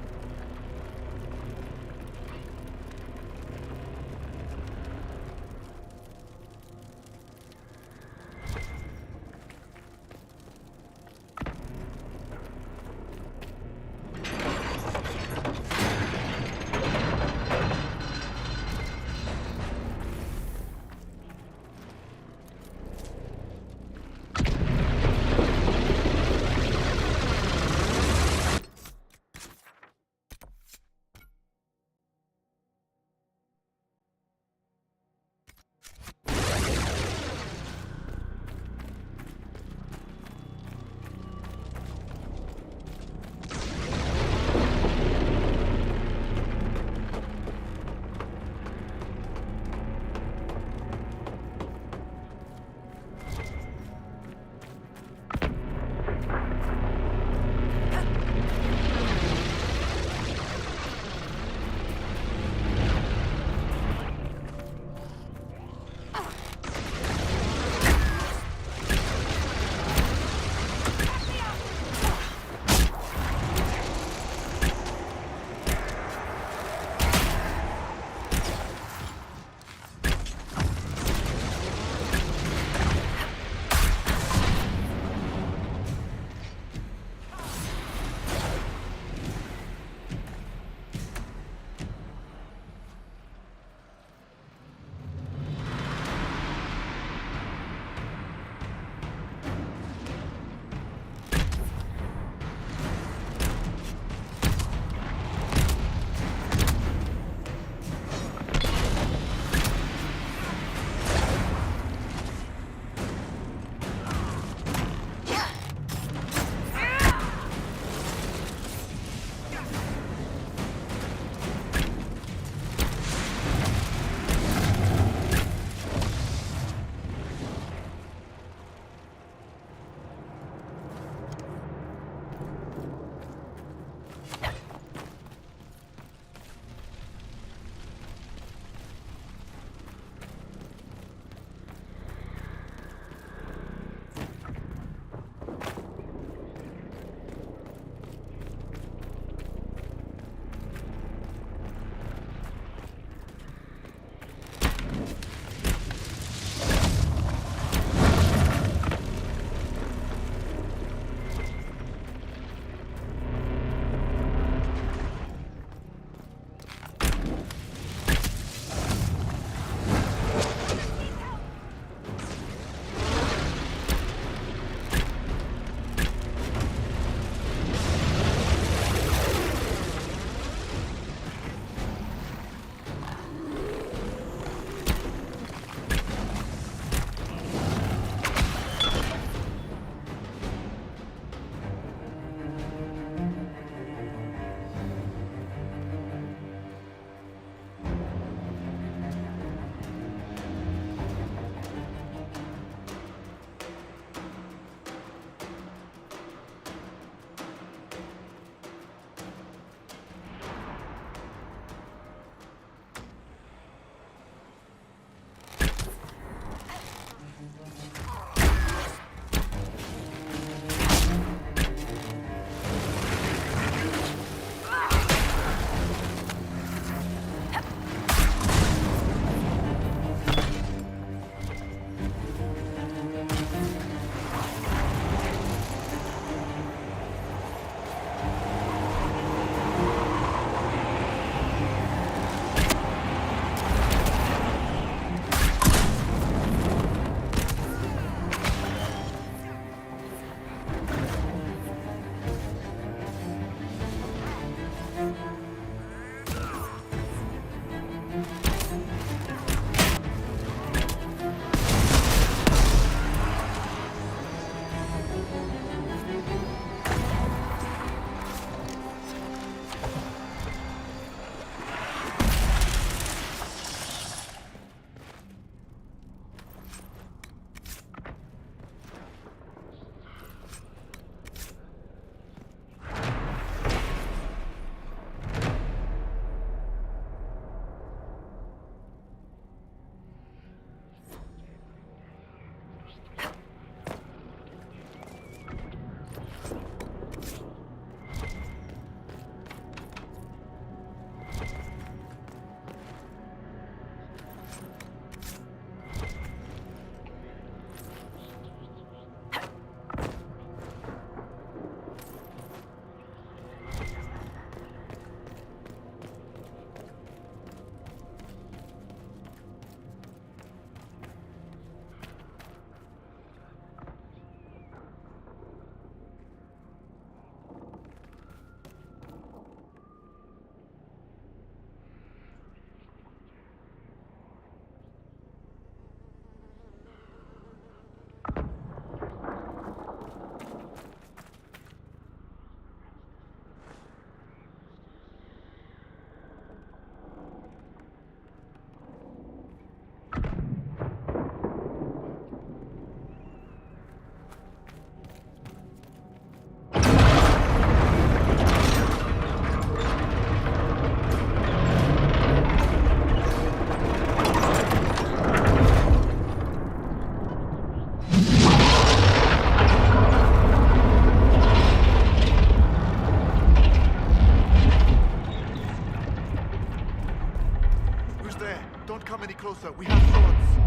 gods!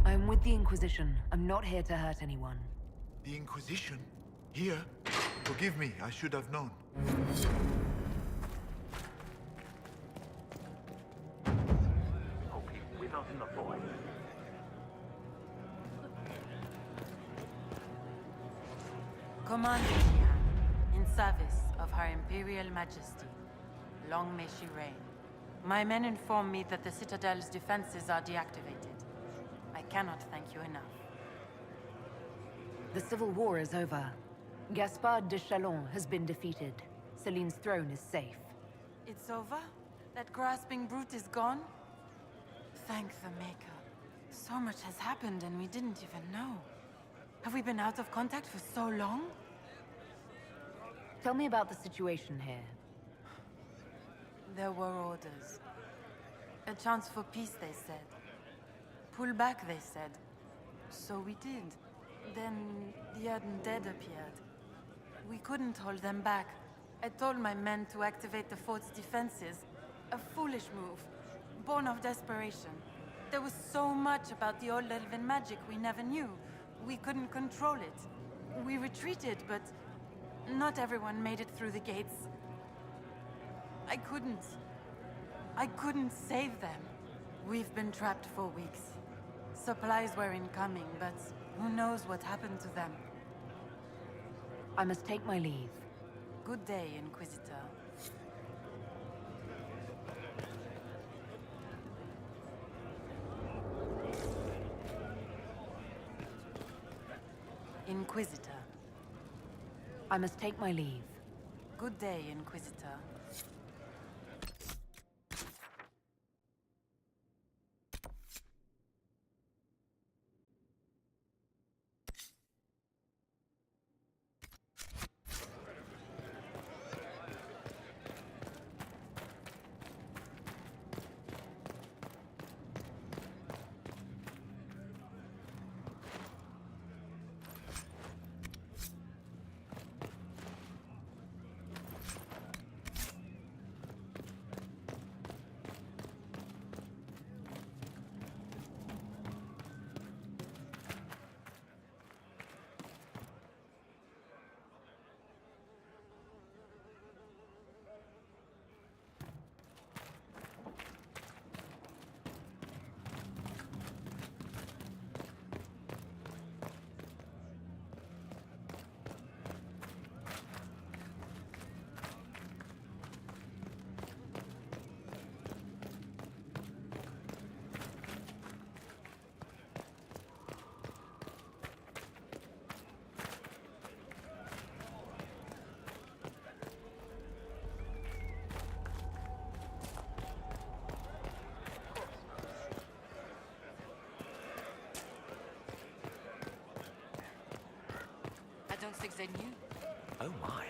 I'm with the Inquisition. I'm not here to hurt anyone. The Inquisition? Here? Forgive me, I should have known. Okay, with us in the void. Commander Tian, in service of Her Imperial Majesty. Long may she reign. My men inform me that the Citadel's defenses are deactivated. I cannot thank you enough. The civil war is over. Gaspard de Chalon has been defeated. Celine's throne is safe. It's over? That grasping brute is gone? Thank the Maker. So much has happened and we didn't even know. Have we been out of contact for so long? Tell me about the situation here. There were orders. A chance for peace, they said. Pull back, they said. So we did. Then the undead appeared. We couldn't hold them back. I told my men to activate the fort's defenses. A foolish move, born of desperation. There was so much about the old elven magic we never knew. We couldn't control it. We retreated, but not everyone made it through the gates. I couldn't save them. We've been trapped for weeks. Supplies were incoming, but who knows what happened to them. I must take my leave. Good day, Inquisitor. Inquisitor. I must take my leave. Good day, Inquisitor. I don't think they knew. Oh my.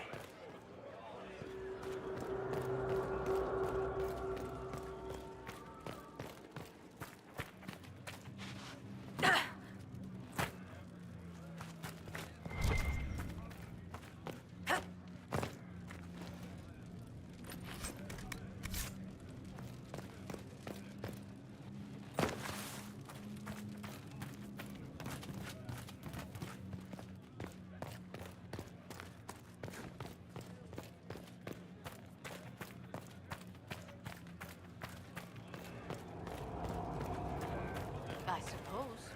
I suppose.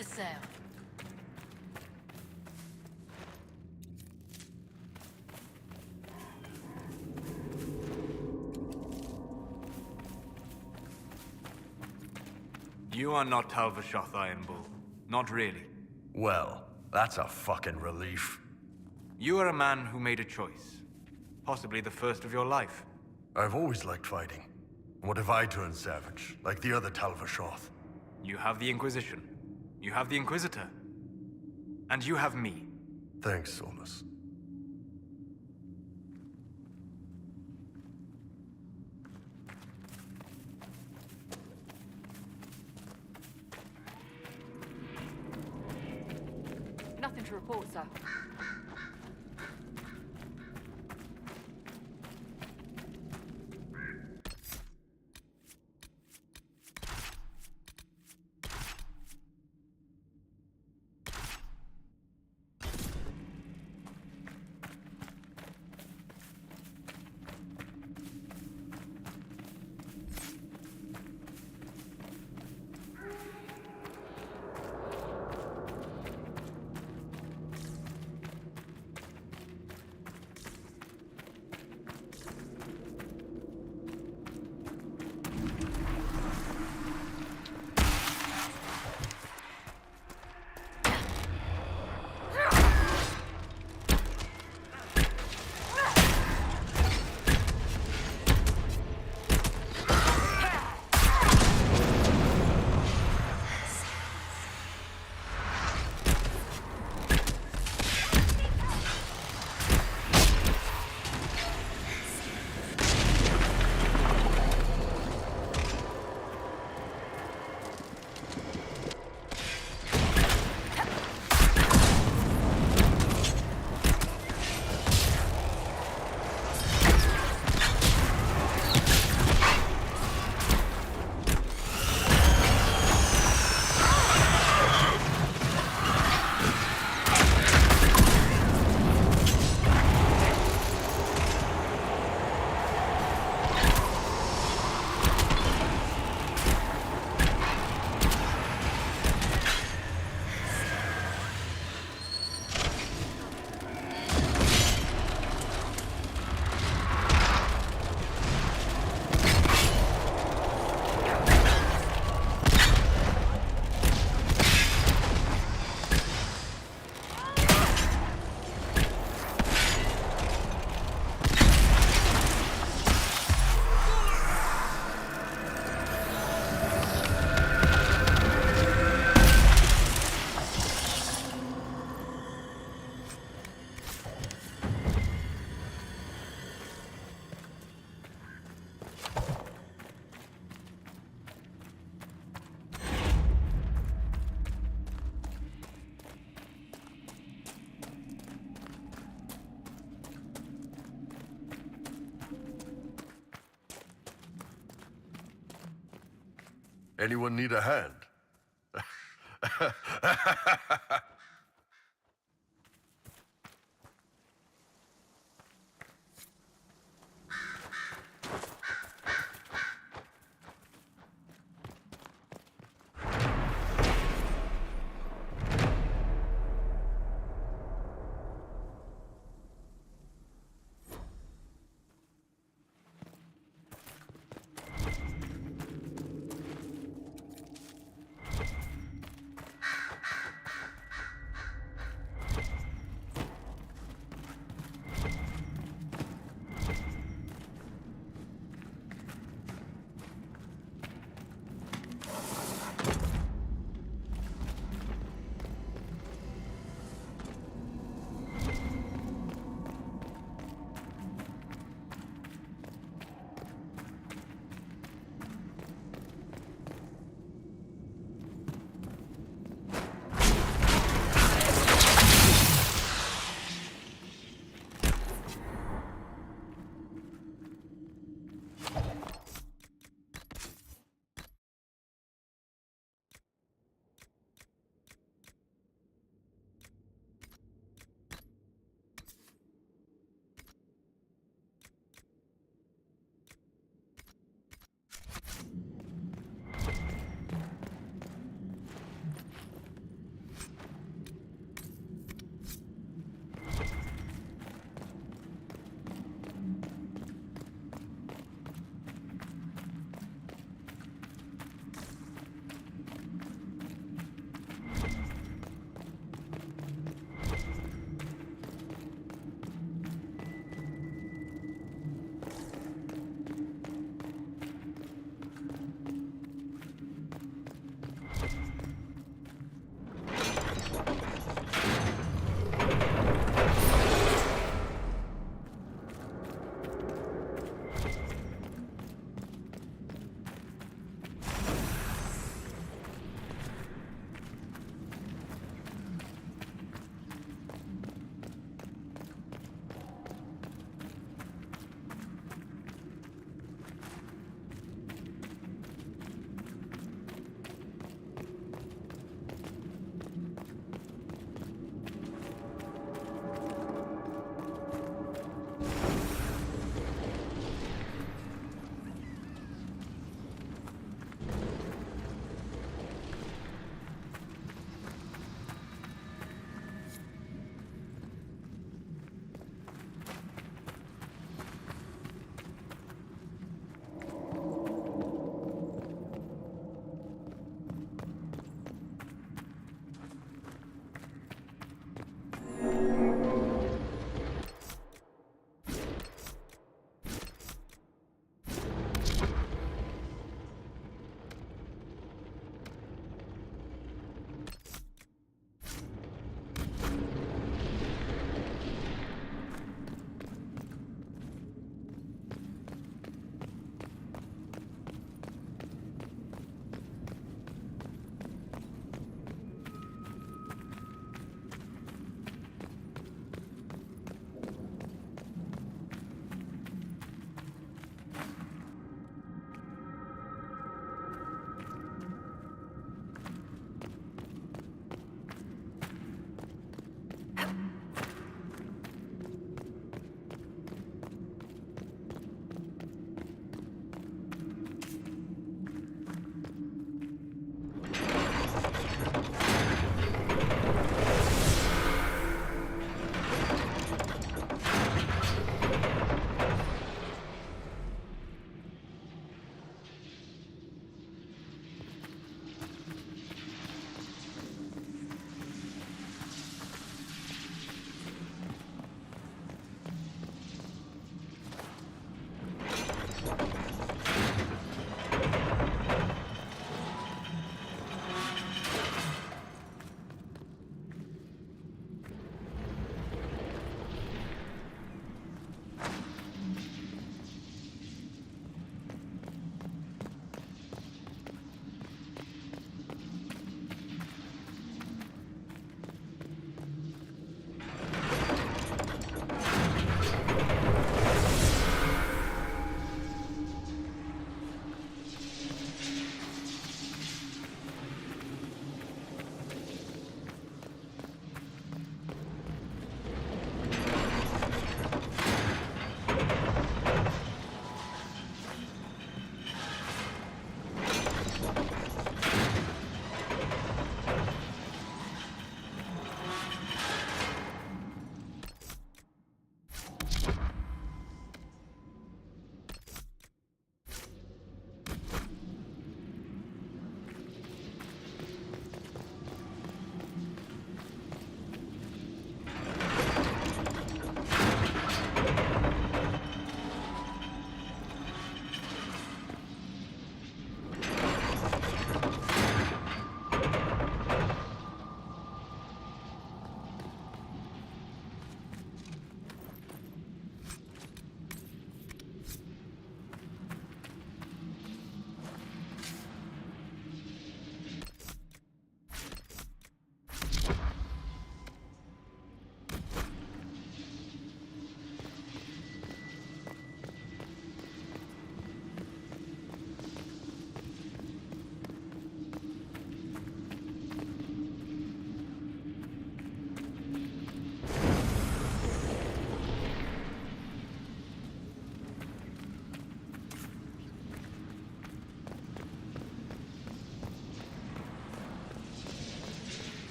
Émissaire. You are not Talvashoth, Iron Bull. Not really. Well, that's a fucking relief. You are a man who made a choice. Possibly the first of your life. I've always liked fighting. What if I turn savage, like the other Talvashoth? You have the Inquisition. You have the Inquisitor. And you have me. Thanks, Solus. Nothing to report, sir. Anyone need a hand?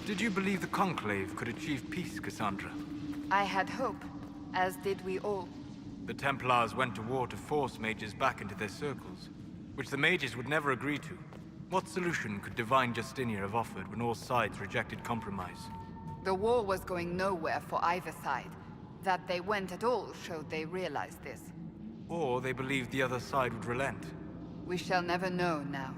Did you believe the Conclave could achieve peace, Cassandra? I had hope, as did we all. The Templars went to war to force mages back into their circles, which the mages would never agree to. What solution could Divine Justinia have offered when all sides rejected compromise? The war was going nowhere for either side. That they went at all showed they realized this. Or they believed the other side would relent. We shall never know now.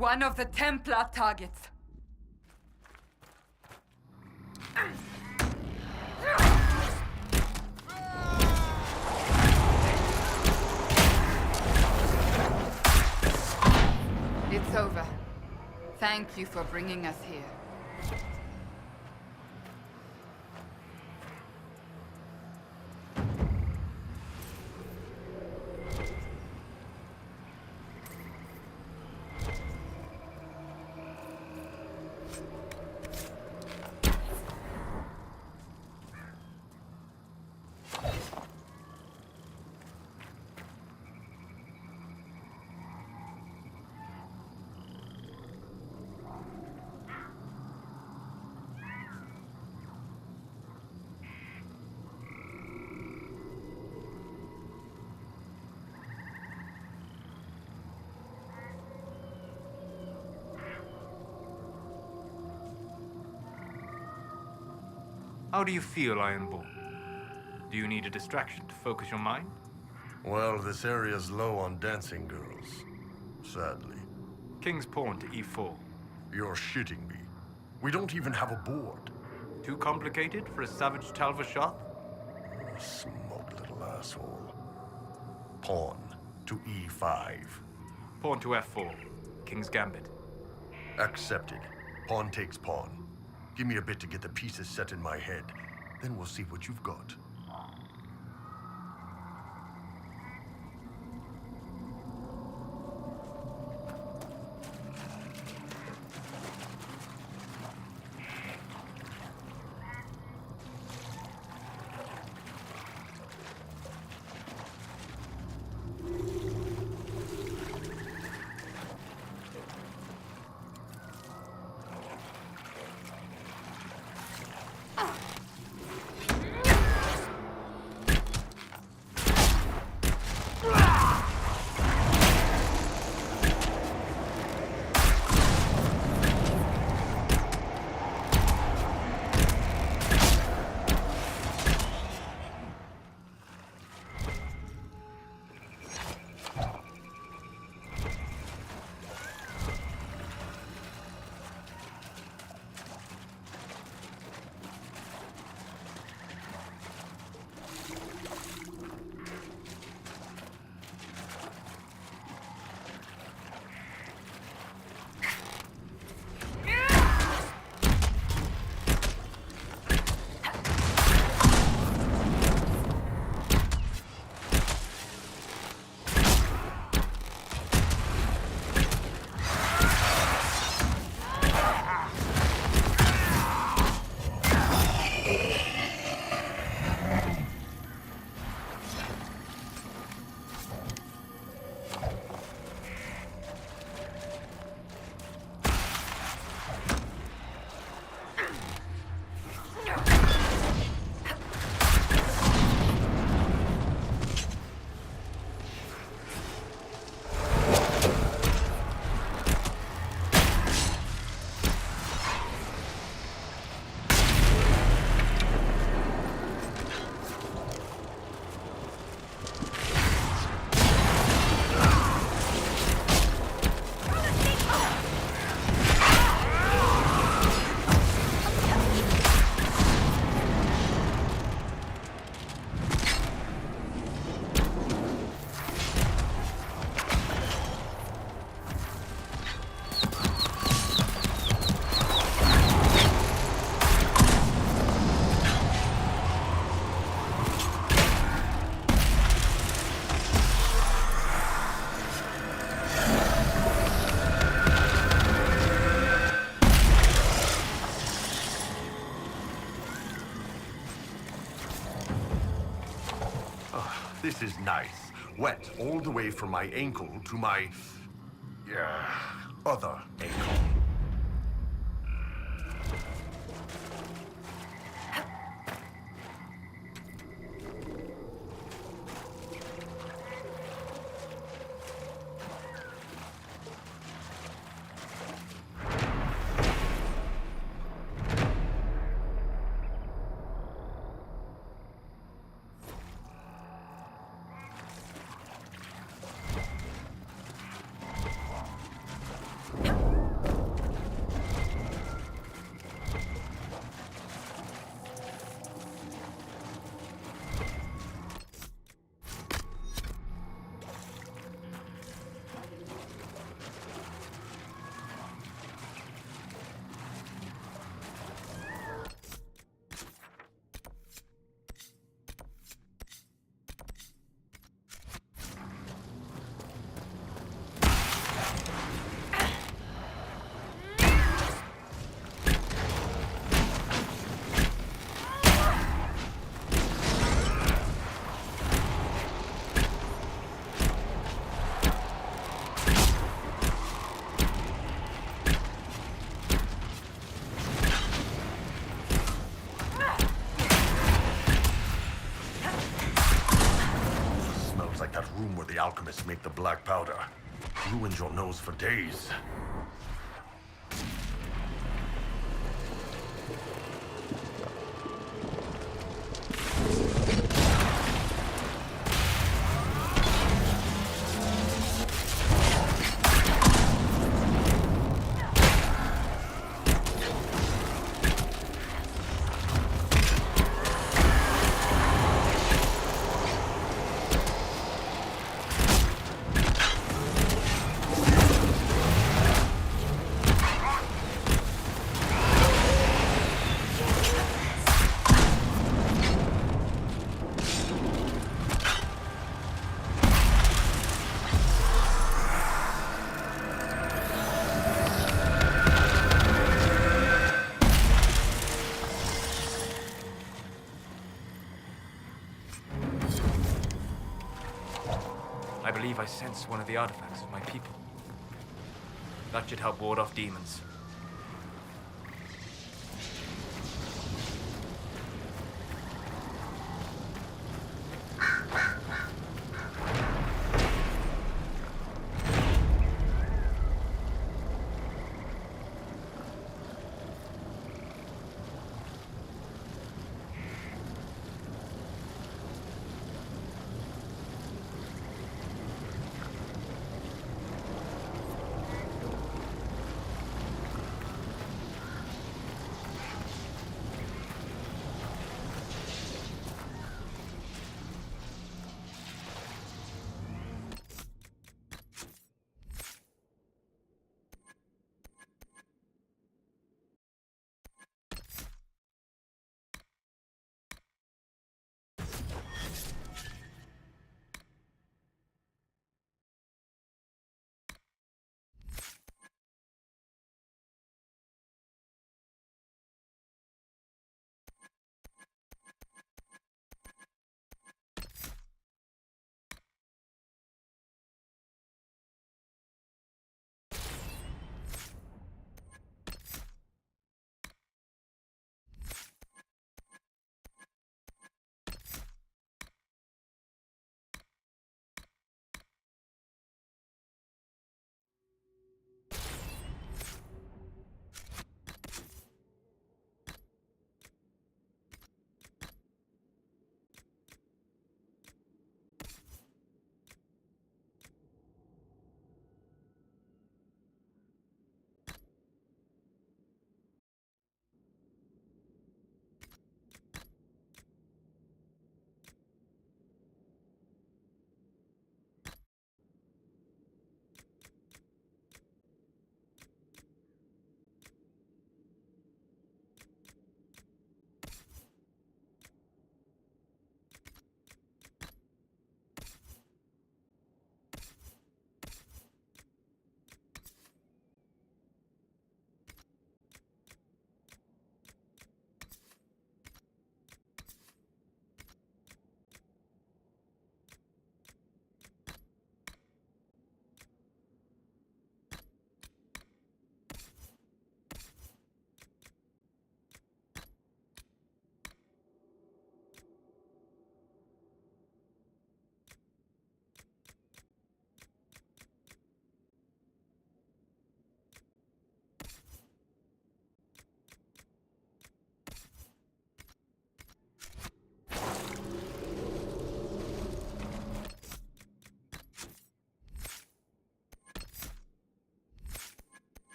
One of the Templar targets. It's over. Thank you for bringing us here. How do you feel, Ironborn? Do you need a distraction to focus your mind? Well, this area's low on dancing girls. Sadly. King's pawn to e4. You're shitting me. We don't even have a board. Too complicated for a savage Talvashoth? Smug little asshole. Pawn to e5. Pawn to f4. King's gambit. Accepted. Pawn takes pawn. Give me a bit to get the pieces set in my head. Then we'll see what you've got. This is nice. Wet all the way from my ankle to my... other ankle. alchemists make the black powder. Ruins your nose for days. I believe I sense one of the artifacts of my people. That should help ward off demons.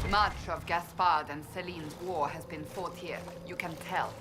Much of Gaspard and Celine's war has been fought here. You can tell.